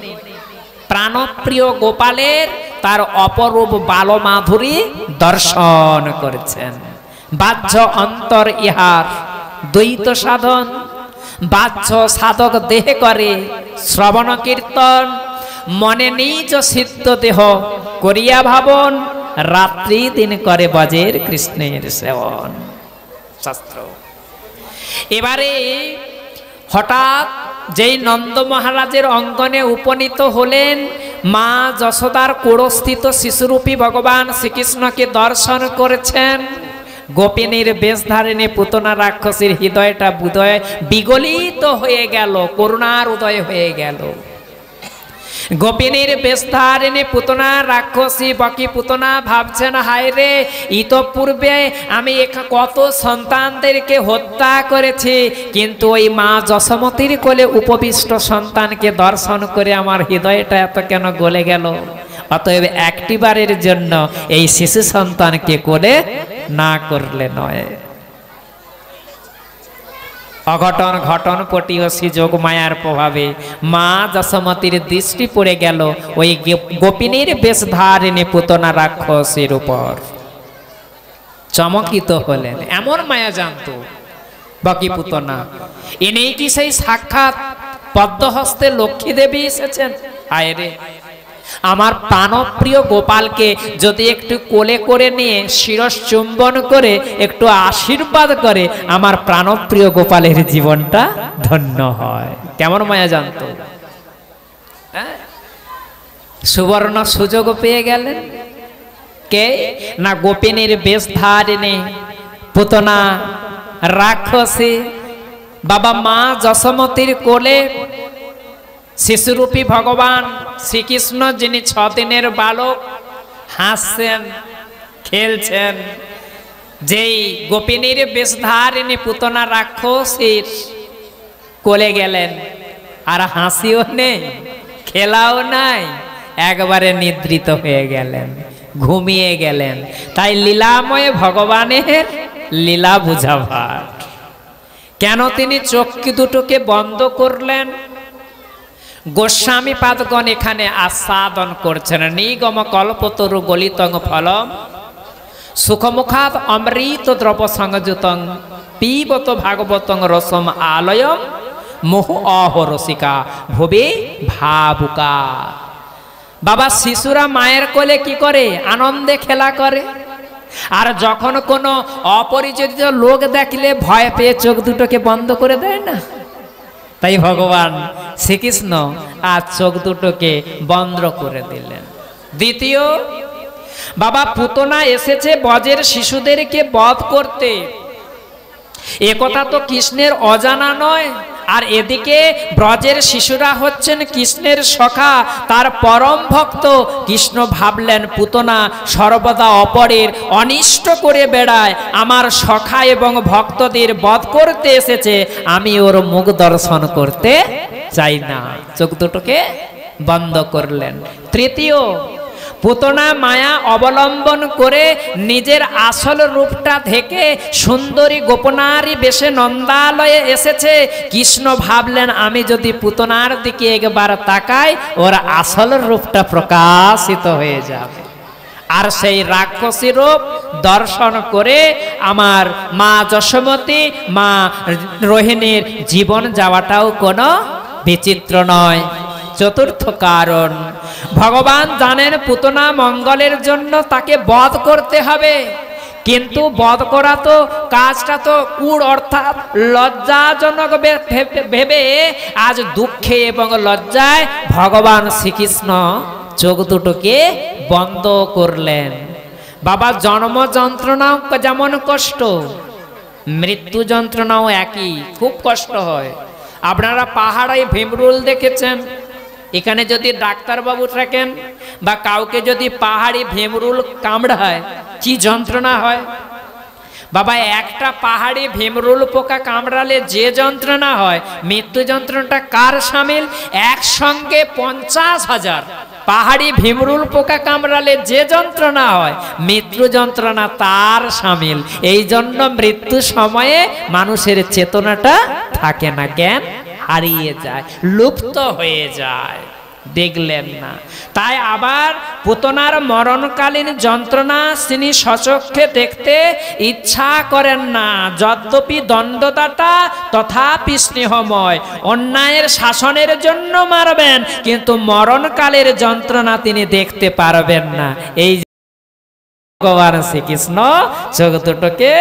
প্রাণপ্রিয় গোপালের তার অপরূপ বালমাধুরী দর্শন করেছেন। বাহ্য অন্তর ইহার দ্বৈত সাধন, বাহ্য সাধক দেহে করে শ্রবণ কীর্তন, মনে নিজ সিদ্ধ দেহ করিয়া ভাবন, রাত্রি দিন করে বজের কৃষ্ণের সেবন। শাস্ত্র। এবারে হঠাৎ যেই নন্দ মহারাজের অঙ্গনে উপনীত হলেন, মা যশোদার কোড়স্থিত শিশুরূপী ভগবান শ্রীকৃষ্ণকে দর্শন করেছেন। গোপিনীর বেশধারিণী পুতনা রাক্ষসীর হৃদয়টা বুদয় বিগলিত হয়ে গেল, করুণার উদয় হয়ে গেল। গোপিনীর বেশধারিণী পুতনা রাক্ষসী বকি পুতনা ভাবছেন, হায় রে, ইতপূর্বে আমি কত সন্তানদেরকে হত্যা করেছি, কিন্তু ওই মা যশোমতীর কোলে উপবিষ্ট সন্তানকে দর্শন করে আমার হৃদয়টা এত কেন গলে গেল। অতএব একটিবারের জন্য এই শিশু সন্তানকে কোলে না করলে নয়। অঘটন ঘটন পটিয়সী যোগমায়ার প্রভাবে মা যশোমতীর দৃষ্টি পড়ে গেল ওই গোপিনীর বেশধারিণী পুতনা রাক্ষসীর উপর। চমকিত হলেন, এমন মায়া জানত বকি পুতনা। ইনি কি সেই সাক্ষাৎ পদ্মহস্তে লক্ষ্মী দেবী এসেছেন? হায় রে, আমার প্রাণপ্রিয় গোপালকে যদি একটু কোলে করে নিয়ে শিরস চুম্বন করে একটু আশীর্বাদ করে, আমার প্রাণপ্রিয় গোপালের জীবনটা ধন্য হয়। কেমন মায়া জানত। সুবর্ণ সুযোগ পেয়ে গেলেন। কে না গোপিনীর বেশধারিণী পুতনা রাক্ষসী বাবা মা যশোমতীর কোলে শিশুরূপী ভগবান শ্রীকৃষ্ণ, যিনি 6 দিনের বালক, হাসছেন খেলছেন। যেই গোপিনীর বেশধারিণী পুতনা রাক্ষসীর কোলে গেলেন, আর হাসিও নেই, খেলাও নাই, একবারে নিদ্রিত হয়ে গেলেন, ঘুমিয়ে গেলেন। তাই লীলাময় ভগবানের লীলা বুঝাবার। কেন তিনি চক্ষু দুটোকে বন্ধ করলেন? গোস্বামী পাদগণ এখানে আস্বাদন করছেন। নিগম কল্পতরু গলিতং ফলম সুখমুখাত অমৃত দ্রব সংযুতং পিবত ভাগবতং রসম আলয়ম মোহ অহ রসিকা ভবে ভাবুকা। বাবা শিশুরা মায়ের কোলে কি করে? আনন্দে খেলা করে। আর যখন কোনো অপরিচিত লোক দেখলে ভয় পেয়ে চোখ দুটোকে বন্ধ করে দেয় না? তাই ভগবান শ্রীকৃষ্ণ আর চোখ দুটোকে বন্ধ করে দিলেন। দ্বিতীয়, বাবা পুতনা এসেছে ব্রজের শিশুদেরকে বধ করতে, এ কথা তো কৃষ্ণের অজানা নয়। আর এদিকে ব্রজের শিশুরা হচ্ছেন কৃষ্ণের সখা, তার পরম ভক্ত। কৃষ্ণ ভাবলেন পুতনা সর্বদা অপরের অনিষ্ট করে বেড়ায়, আমার সখা এবং ভক্তদের বধ করতে এসেছে, আমি ওর মুখ দর্শন করতে চাই না। চোখ দুটোকে বন্ধ করলেন। তৃতীয়, পুতনা মায়া অবলম্বন করে নিজের আসল রূপটা ঢেকে সুন্দরী গোপনারী বেশে নন্দালয়ে এসেছে। কৃষ্ণ ভাবলেন আমি যদি পুতনার দিকে একবার তাকাই, ওর আসল রূপটা প্রকাশিত হয়ে যাবে। আর সেই রাক্ষসী রূপ দর্শন করে আমার মা যশোমতী, মা রোহিণীর জীবন যাওয়াটাও কোনো বিচিত্র নয়। চতুর্থ কারণ, ভগবান জানেন পুতনা মঙ্গলের জন্য তাকে বধ করতে হবে, কিন্তু বধ করা তো কাজটা তো কূট অর্থাৎ লজ্জাজনক ভেবে আজ দুঃখে এবং লজ্জায় ভগবান শ্রীকৃষ্ণ চোখ দুটোকে বন্ধ করলেন। বাবা জন্ম যন্ত্রণাও যেমন কষ্ট, মৃত্যু যন্ত্রণাও একই, খুব কষ্ট হয়। আপনারা পাহাড়ে ভীমরুল দেখেছেন, এখানে যদি ডাক্তারবাবু থাকেন বা কাউকে যদি পাহাড়ি ভীমরুল কামড়ায় কি যন্ত্রণা হয় বাবা। একটা পাহাড়ি ভীমরুল পোকা কামড়ালে যে যন্ত্রণা হয়, মৃত্যু যন্ত্রণাটা কার সামিল? একসঙ্গে 50,000 পাহাড়ি ভীমরুল পোকা কামড়ালে যে যন্ত্রণা হয়, মৃত্যু যন্ত্রণা তার সামিল। এই জন্য মৃত্যু সময়ে মানুষের চেতনাটা থাকে না, জ্ঞান হারিয়ে যায়, লুপ্ত হয়ে যায়। দেখলেন না? তাই আবার পুতনার মরণকালীন যন্ত্রণা তিনি সচক্ষে দেখতে ইচ্ছা করেন না। যদ্যপি দণ্ডদাতা তথাপি স্নেহময়, অন্যায়ের শাসনের জন্য মারবেন, কিন্তু মরণকালের যন্ত্রণা তিনি দেখতে পারবেন না। এই ভগবান শ্রীকৃষ্ণ চোখ দুটোকে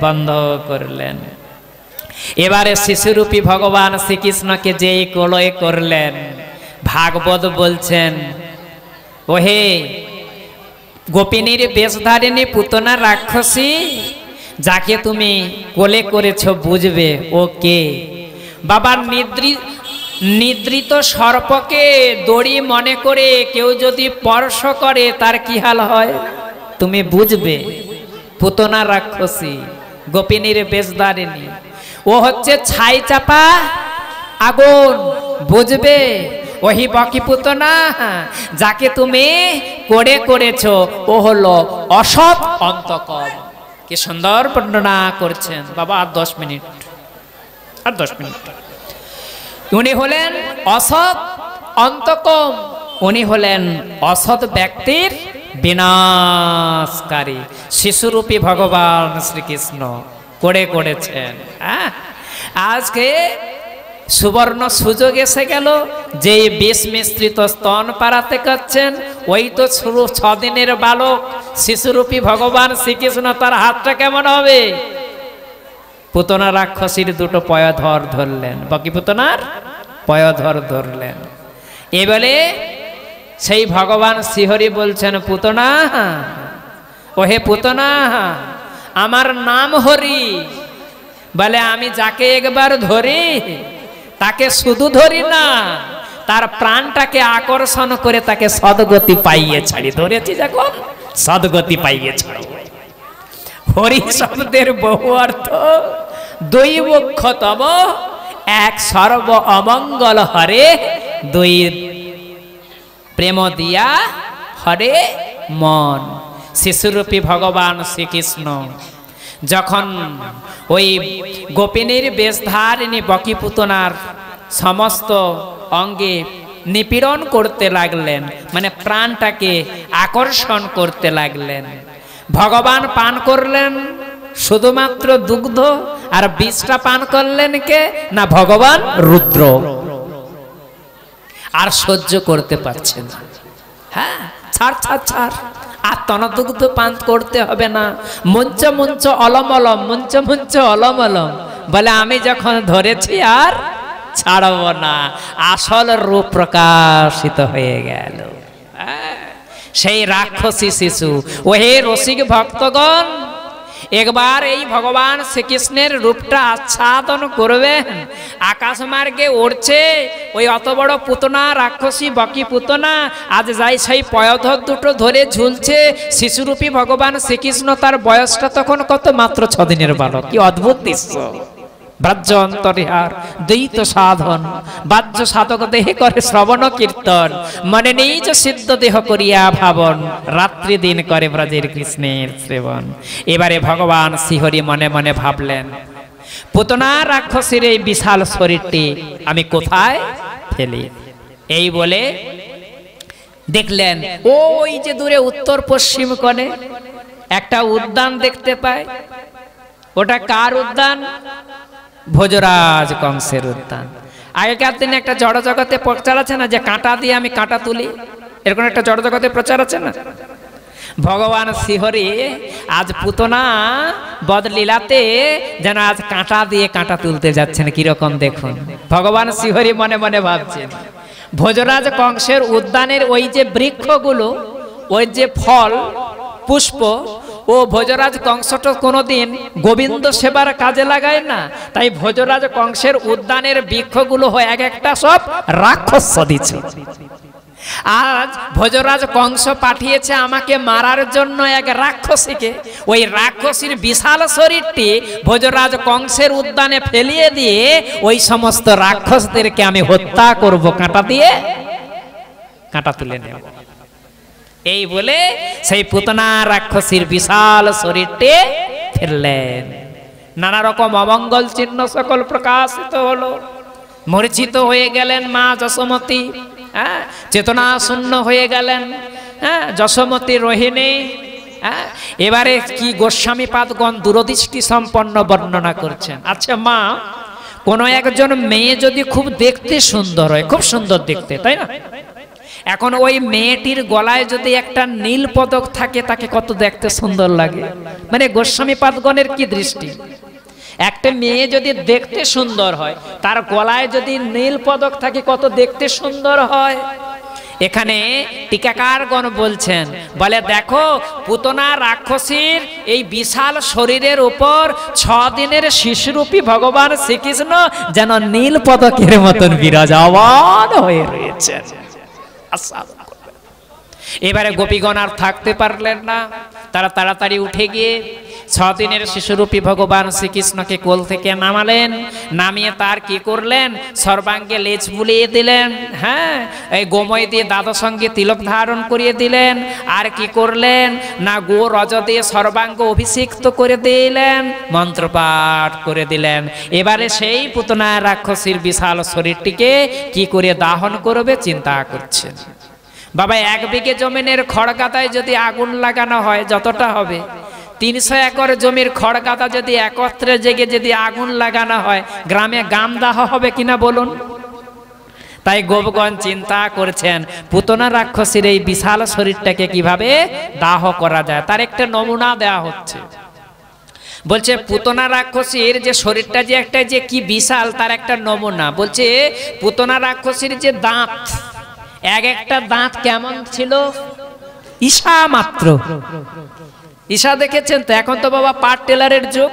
বন্ধ করলেন। এবারে শিশুরূপী ভগবান শ্রীকৃষ্ণকে যেই কোলয় করলেন, ভাগবত বলছেন, ওহে গোপিনীর বেশধারিণী পুতনা রাক্ষসী, যাকে তুমি কোলে করেছ বুঝবে ও কে। বাবা নিদ্রিত সর্পকে দড়ি মনে করে কেউ যদি স্পর্শ করে তার কি হাল হয় তুমি বুঝবে। পুতনা রাক্ষসী, গোপিনীর বেশধারিণী, ও হচ্ছে ছাই চাপা আগুন, বুঝবে। ওহি বকি পুতনা, যাকে তুমি কোলে করেছ ও হলো অসৎ অন্তকম। কি সুন্দর বর্ণনা করছেন বাবা। আর 10 মিনিট, আর 10 মিনিট। উনি হলেন অসৎ অন্তকম, উনি হলেন অসৎ ব্যক্তির বিনাশকারী। শিশুরূপী ভগবান শ্রীকৃষ্ণ করেছেন। আজকে সুবর্ণ সুযোগ এসে গেল, যে বিষ মিশ্রিত স্তন পাড়াতে করছেন, ওই তো 6 দিনের বালক শিশুরূপী ভগবান শ্রীকৃষ্ণ, তার হাতটা কেমন হবে? পুতনা রাক্ষসীর দুটো পয়ধর ধরলেন, বাকি পুতনার পয়ধর ধরলেন। এবারে সেই ভগবান শ্রীহরি বলছেন, পুতনা, ওহে পুতনা, আমার নাম হরি। বলে আমি যাকে একবার ধরি তাকে শুধু ধরি না, তার প্রাণটাকে আকর্ষণ করে তাকে সদ্গতি পাইয়ে ছাড়ি। ধরেছি যখন সদ্গতি পাইয়ে ছাড়ো। হরি শব্দের বহু অর্থ, দুই মুখ্যতম, এক সর্ব অমঙ্গল হরে, দুই প্রেম দিয়া হরে মন। শিশুরূপী ভগবান শ্রীকৃষ্ণ যখন ওই গোপিনীর বেশধারিণী বকিপুতনার সমস্ত অঙ্গে নিপীড়ন করতে লাগলেন, মানে প্রাণটাকে আকর্ষণ করতে লাগলেন, ভগবান পান করলেন শুধুমাত্র দুগ্ধ, আর বিষটা পান করলেন কে? না ভগবান রুদ্র। আর সহ্য করতে পারছে না, হ্যাঁ, ছাড় ছাড় ছাড়, আর তনদুগ্ধ পান করতে হবে না, মঞ্চ মঞ্চ অলমলম, মঞ্চ মঞ্চ অলমলম, বলে আমি যখন ধরেছি আর ছাড়ব না। আসল রূপ প্রকাশিত হয়ে গেল। সেই রাক্ষসী শিশু। ওহে রসিক ভক্তগণ, একবার এই ভগবান শ্রীকৃষ্ণের রূপটা আচ্ছাদন করবেন। আকাশ মার্গে উড়ছে ওই অত বড় পুতনা, রাক্ষসী বকি পুতনা, আজ যাই সেই পয়ধর দুটো ধরে ঝুলছে শিশুরূপী ভগবান শ্রীকৃষ্ণ। তার বয়সটা তখন কত? মাত্র 6 দিনের বালক। কি অদ্ভুত দৃশ্য! ব্রাজ্য অন্তরিহার দ্বৈত সাধন, বাহ্য সাধক দেহে করে শ্রবণ কীর্তন, মনে নিজ সিদ্ধ দেহ করিয়া ভাবন, রাত্রি দিন করে ব্রজের কৃষ্ণের সেবন। এবারে ভগবান শ্রীহরি মনে মনে ভাবলেন, পুতনা রাক্ষসীর এই বিশাল শরীরটি আমি কোথায় ফেলি? এই বলে দেখলেন ওই যে দূরে উত্তর পশ্চিম কোণে একটা উদ্যান দেখতে পায়। ওটা কার উদ্যান? ভোজরাজ কংসের উদ্যান। আগেকার দিনে একটা জড় জগতে প্রচার আছে না, যে কাঁটা দিয়ে আমি কাঁটা তুলি, এরকম একটা জড় জগতে প্রচার আছে না। ভগবান শ্রীহরি আজ পুতনা বদলীলাতে যেন আজ কাঁটা দিয়ে কাঁটা তুলতে যাচ্ছেন। কিরকম দেখুন, ভগবান শ্রীহরি মনে মনে ভাবছেন, ভোজরাজ কংসের উদ্যানের ওই যে বৃক্ষগুলো, ওই যে ফল পুষ্প, ও ভোজরাজ কংসটা কোনোদিন গোবিন্দ সেবার কাজে লাগায় না। তাই ভোজরাজ কংসের উদ্যানের বৃক্ষগুলো হয় এক একটা সব রাক্ষস দিচ্ছে। আজ ভোজরাজ কংস পাঠিয়েছে আমাকে মারার জন্য এক রাক্ষসীকে। ওই রাক্ষসীর বিশাল শরীরটি ভোজরাজ কংসের উদ্যানে ফেলিয়ে দিয়ে ওই সমস্ত রাক্ষসদেরকে আমি হত্যা করব, কাঁটা দিয়ে কাঁটা তুলে নেব। এই বলে সেই পুতনা রাক্ষসীর বিশাল শরীরটি ফেললেন। নানা রকম অমঙ্গল চিহ্ন সকল প্রকাশিত হলো। মূর্ছিত হয়ে গেলেন মা যশোমতী, চেতনা শূন্য হয়ে গেলেন যশোমতী রোহিণী। এবারে কি গোস্বামী পাদগণ দূরদৃষ্টি সম্পন্ন বর্ণনা করছেন। আচ্ছা মা, কোনো একজন মেয়ে যদি খুব দেখতে সুন্দর হয়, খুব সুন্দর দেখতে, তাই না? এখন ওই মেয়েটির গলায় যদি একটা নীল পদক থাকে, তাকে কত দেখতে সুন্দর লাগে। মানে গোস্বামী পাদগণের কি দৃষ্টি! একটা মেয়ে যদি দেখতে সুন্দর হয়, তার গলায় যদি নীল পদক থাকে, কত দেখতে সুন্দর হয়। এখানে টিকাকারগণ বলছেন, বলে দেখো পুতনা রাক্ষসীর এই বিশাল শরীরের উপর 6 দিনের শিশুরূপী ভগবান শ্রীকৃষ্ণ যেন নীল পদকের মতন বিরাজমান হয়ে রয়েছেন। এবারে গোপীগণ আর থাকতে পারলেন না, তারা তাড়াতাড়ি উঠে গিয়ে 6 দিনের শিশুরূপী ভগবান শ্রীকৃষ্ণকে কোল থেকে নামালেন। নামিয়ে তার কি করলেন? সর্বাঙ্গে লেজ বুলিয়ে দিলেন, হ্যাঁ, এই গোময় দিয়ে দ্বাদশাঙ্গে তিলক ধারণ করিয়ে দিলেন। আর কি করলেন না, গো রজ দিয়ে সর্বাঙ্গ অভিষিক্ত করে দিলেন, মন্ত্রপাঠ করে দিলেন। এবারে সেই পুতনা রাক্ষসীর বিশাল শরীরটিকে কি করে দাহন করবে চিন্তা করছেন। বাবা, 1 বিঘে জমিনের খড়গাদায় যদি আগুন লাগানো হয়, যতটা হবে 300 একর জমির খড়গাদা যদি একত্রে জেগে যদি আগুন লাগানো হয়, গ্রামে গামদাহ হবে কিনা বলুন? তাই গোপগণ চিন্তা করছেন পুতনা রাক্ষসীর এই বিশাল শরীরটাকে কিভাবে দাহ করা যায়, তার একটা নমুনা দেয়া হচ্ছে। বলছে পুতনা রাক্ষসীর যে শরীরটা যে একটা যে কি বিশাল, তার একটা নমুনা। বলছে পুতনা রাক্ষসীর যে দাঁত, এক একটা দাঁত কেমন ছিল? ঈশা মাত্র। ঈশা দেখেছেন তো? এখন তো বাবা পাট টেলারের যুগ,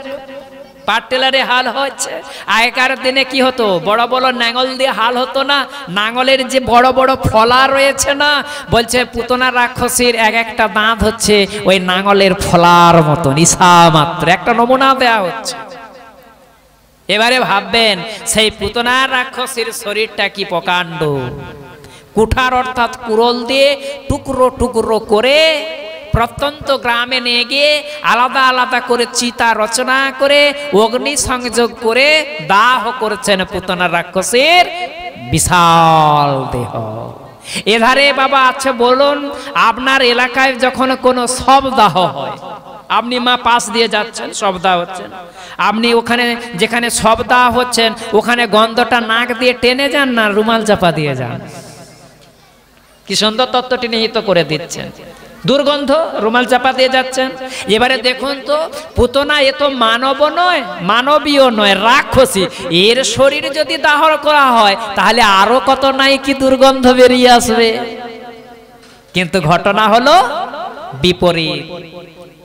পাট টেলারে হাল হচ্ছে। আগেকার দিনে কি হতো? বড় বড় নাঙল দিয়ে হাল হতো না, নাঙলের যে বড় বড় ফলা রয়েছে না, বলছে পুতনা রাক্ষসীর এক একটা দাঁত হচ্ছে ওই নাঙলের ফলার মতন, ঈশা মাত্র। একটা নমুনা দেয়া হচ্ছে। এবারে ভাববেন সেই পুতনা রাক্ষসীর শরীরটা কি প্রকাণ্ড। কুঠার অর্থাৎ কুড়োল দিয়ে টুকরো টুকরো করে প্রত্যন্ত গ্রামে নিয়ে গিয়ে আলাদা আলাদা করে চিতা রচনা করে অগ্নি সংযোগ করে দাহ করছেন পুতনা রাক্ষসীর বিশাল দেহ। এধারে বাবা আচ্ছা বলুন, আপনার এলাকায় যখন কোনো শবদাহ হয়, আপনি মা পাশ দিয়ে যাচ্ছেন, শবদাহ হচ্ছেন, আপনি ওখানে যেখানে শবদাহ হচ্ছেন ওখানে গন্ধটা নাক দিয়ে টেনে যান না রুমাল চাপা দিয়ে যান? কি সুন্দর তত্ত্বটি নিহিত করে দিচ্ছেন। দুর্গন্ধ, রুমাল চাপা দিয়ে যাচ্ছেন। এবারে দেখুন তো, পুতনা এ তো মানব নয়, মানবীয় নয়, রাক্ষসী। এর শরীর যদি দাহ করা হয় তাহলে আরো কত নাই কি দুর্গন্ধ বেরিয়ে আসবে। কিন্তু ঘটনা হলো বিপরীত।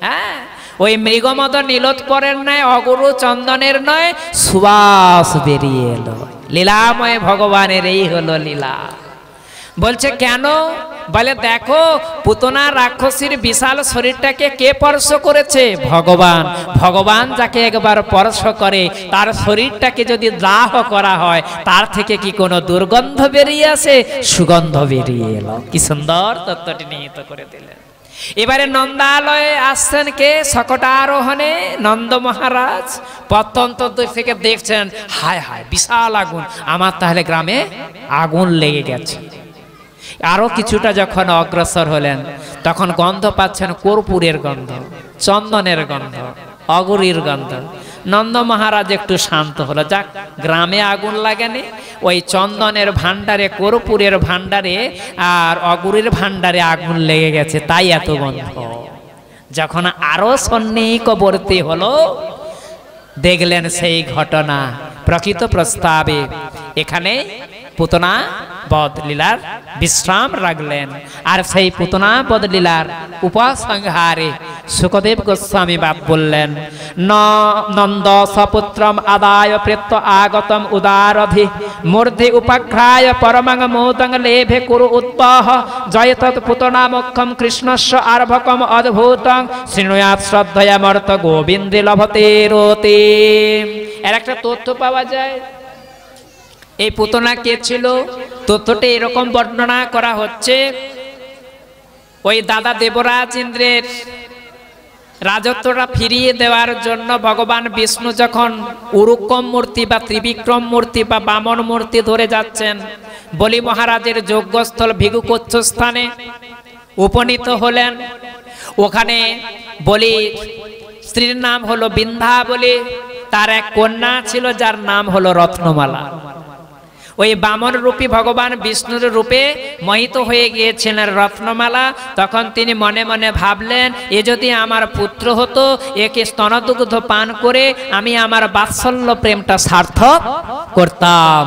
হ্যাঁ, ওই মৃগমদ নীলোৎপরের নয়, অগুরু চন্দনের নয়, সুবাস বেরিয়ে এলো। লীলাময় ভগবানের এই হলো লীলা। বলছে কেন? বলে দেখো, পুতনা রাক্ষসীর বিশাল শরীরটাকে কে স্পর্শ করেছে? ভগবান। ভগবান যাকে একবার স্পর্শ করে তার শরীরটাকে যদি দাহ করা হয় তার থেকে কি কোনো দুর্গন্ধ বেরিয়ে আসে? সুগন্ধ বেরিয়ে এলো। কি সুন্দর তত্ত্বটি নিহিত করে দিলেন। এবারে নন্দালয়ে আসছেন কে? শকটারোহণে নন্দ মহারাজ। প্রত্যন্ত থেকে দেখছেন, হায় হায় বিশাল আগুন, আমার তাহলে গ্রামে আগুন লেগে গেছে। আরো কিছুটা যখন অগ্রসর হলেন তখন গন্ধ পাচ্ছেন কর্পূরের গন্ধ, চন্দনের গন্ধ, অগুরির গন্ধ। নন্দ মহারাজ একটু শান্ত হলো, যাক গ্রামে আগুন লাগেনি, ওই চন্দনের ভান্ডারে, কর্পূরের ভান্ডারে আর অগুরির ভান্ডারে আগুন লেগে গেছে, তাই এত গন্ধ। যখন আরো সন্নিকটবর্তী হলো দেখলেন সেই ঘটনা। প্রকৃত প্রস্তাবে এখানে পুতনা বধ লীলার বিশ্রাম রাখলেন। আর সেই পুতনা বধ লীলার উপসংহারে সুখদেব গোস্বামী বাপ বললেন, নন্দ সপুত্রম আদায় প্রেত্য আগতম উদারধি মূর্ধি উপঘ্রায় পরমং মোদং লেভে কুরু উদ্বহ জয় তৎ পুতনা মুখ্যম কৃষ্ণস্য আর্ভকম অদ্ভুতং শৃণুয়াৎ শ্রদ্ধয়া মর্ত গোবিন্দে লভতে রতে। এর একটা তথ্য পাওয়া যায়। এই পুতনা কে ছিল? তথ্যটি এরকম বর্ণনা করা হচ্ছে, ওই দাদা দেবরাজ ইন্দ্রের রাজত্বটা ফিরিয়ে দেওয়ার জন্য ভগবান বিষ্ণু যখন উরুক্কম মূর্তি বা ত্রিবিক্রম মূর্তি বা বামন মূর্তি ধরে যাচ্ছেন, বলি মহারাজের যজ্ঞস্থল ভিগুকোচ্ছ স্থানে উপনীত হলেন। ওখানে বলি স্ত্রীর নাম হলো বিন্ধ্যাবলী, তার এক কন্যা ছিল যার নাম হলো রত্নমালা। ওই বামন রূপী ভগবান বিষ্ণুর রূপে মোহিত হয়ে গিয়েছিলেন রত্নমালা। তখন তিনি মনে মনে ভাবলেন, এ যদি আমার পুত্র হতো, একে স্তনদুগ্ধ পান করে আমি আমার বাৎসল্য প্রেমটা সার্থক করতাম।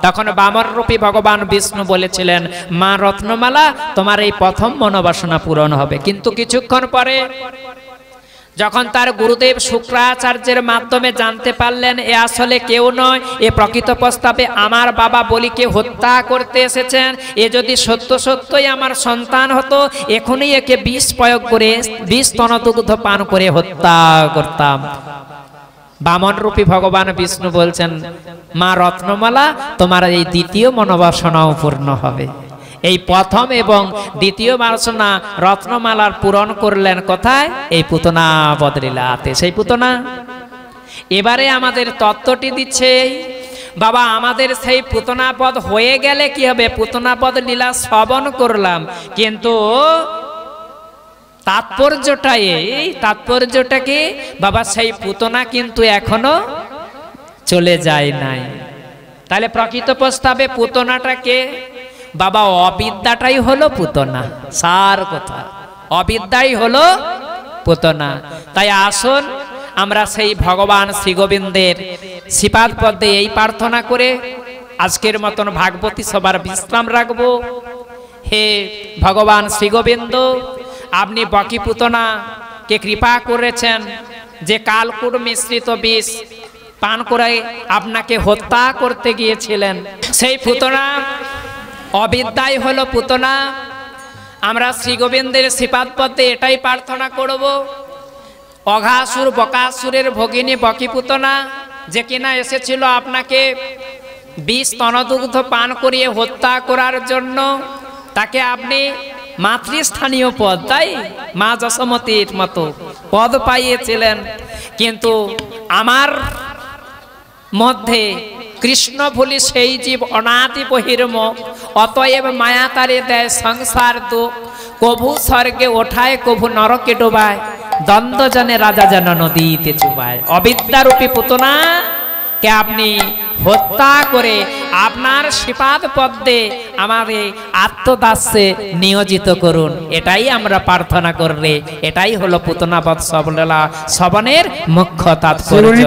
তখন বামন রূপী ভগবান বিষ্ণু বলেছিলেন, মা রত্নমালা, তোমার এই প্রথম মনোবাসনা পূরণ হবে। কিন্তু কিছুক্ষণ পরে যখন তার গুরুদেব শুক্রাচার্যের মাধ্যমে জানতে পারলেন এ আসলে কেউ নয়, এ প্রকৃত প্রস্তাবে আমার বাবা বলিকে হত্যা করতে এসেছেন, এ যদি সত্য সত্যই আমার সন্তান হতো এখনই একে বিষ প্রয়োগ করে, বিষ স্তনদুগ্ধ পান করে হত্যা করতাম। বামন রূপী ভগবান বিষ্ণু বলছেন, মা রত্নমালা, তোমার এই দ্বিতীয় মনোবাসনাও পূর্ণ হবে। এই প্রথম এবং দ্বিতীয় বাসনা রত্নমালার পূরণ করলেন কোথায়? এই পুতনা বধ লীলাতে। সেই পুতনা এবারে আমাদের তত্ত্বটি দিচ্ছে, বাবা আমাদের সেই পুতনা বধ হয়ে গেলে কি হবে? পুতনা বধ লীলা শ্রবণ করলাম, কিন্তু তাৎপর্যটা কি বাবা? সেই পুতনা কিন্তু এখনো চলে যায় নাই। তাহলে প্রকৃত প্রস্তাবে পুতনাটাকে বাবা, অবিদ্যাটাই হলো পুতনা। সার কথা, অবিদ্যাই হলো পুতনা। তাই আসুন আমরা সেই ভগবান শ্রী গোবিন্দের শ্রীপাদ পদ্মে এই প্রার্থনা করে আজকের মতন ভাগবতী সবার বিশ্রাম রাখবো। হে ভগবান শ্রী গোবিন্দ, আপনি বকি পুতনাকে কৃপা করেছেন যে কালকূট মিশ্রিত বিষ পান করে আপনাকে হত্যা করতে গিয়েছিলেন। সেই পুতনা অবিদ্যাই হলো পুতনা। আমরা শ্রী গোবিন্দের শ্রীপাদ পদ্মে এটাই প্রার্থনা করব, অঘাসুর বকাসুরের ভগিনী বকি পুতনা যে কিনা এসেছিল আপনাকে বিষ স্তনদুগ্ধ পান করিয়ে হত্যা করার জন্য, তাকে আপনি মাতৃস্থানীয় পদ, তাই মা যশোমতীর মতো পদ পাইয়েছিলেন। কিন্তু আমার মধ্যে কৃষ্ণ ভুলি সেই জীব অনাদি বহির্মুখ, অতএব মায়া তারে দেয় সংসার দুঃখ, কভু স্বর্গে ওঠায় কভু নরকে ডোবায়, দ্বন্দ্ব জনে রাজা যেন নদীতে চুবায়। অবিদ্যারূপী পুতনা কে আপনি হত্যা করে আপনার শ্রীপাদ পদ্মে আমাদের আত্মদাস্যে নিয়োজিত করুন। এটাই আমরা প্রার্থনা করলে, এটাই হলো পুতনাবধ সবলীলা শ্রবণের মুখ্য তাৎপর্য।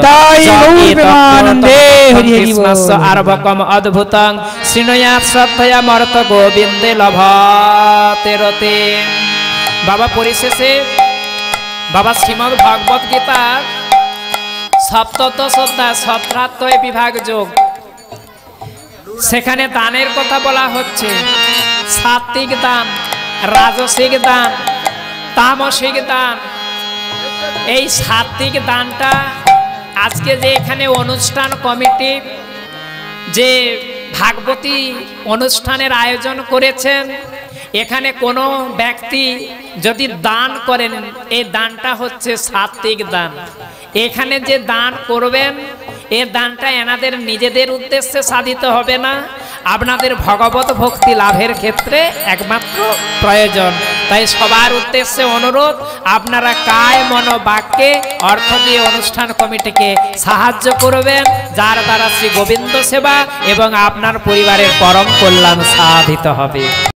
আরভকম অদ্ভুতং শ্রীণয়া শ্রদ্ধয়া মর্ত গোবিন্দে লভতে রতে। বাবা পরিশেষে বাবা শ্রীমদ্ ভগবত গীতা সপ্তদশ অধ্যায় 17 বিভাগ যোগ, সেখানে দানের কথা বলা হচ্ছে। সাত্বিক দান, রাজসিক দান, তামসিক দান। এই সাত্বিক দানটা আজকে যে এখানে অনুষ্ঠান কমিটি যে ভাগবতী অনুষ্ঠানের আয়োজন করেছেন, এখানে কোনো ব্যক্তি যদি দান করেন, এই দানটা হচ্ছে সাত্বিক দান। এখানে যে দান করবেন, এই দানটা এনাদের নিজেদের উদ্দেশ্যে সাধিত হবে না, আপনাদের ভগবত ভক্তি লাভের ক্ষেত্রে একমাত্র প্রয়োজন। তাই সবার উদ্দেশ্যে অনুরোধ, আপনারা কায় মন বাক্যে অর্থ দিয়ে অনুষ্ঠান কমিটিকে সাহায্য করবেন, যার দ্বারা শ্রী গোবিন্দ সেবা এবং আপনার পরিবারের পরম কল্যাণ সাধিত হবে।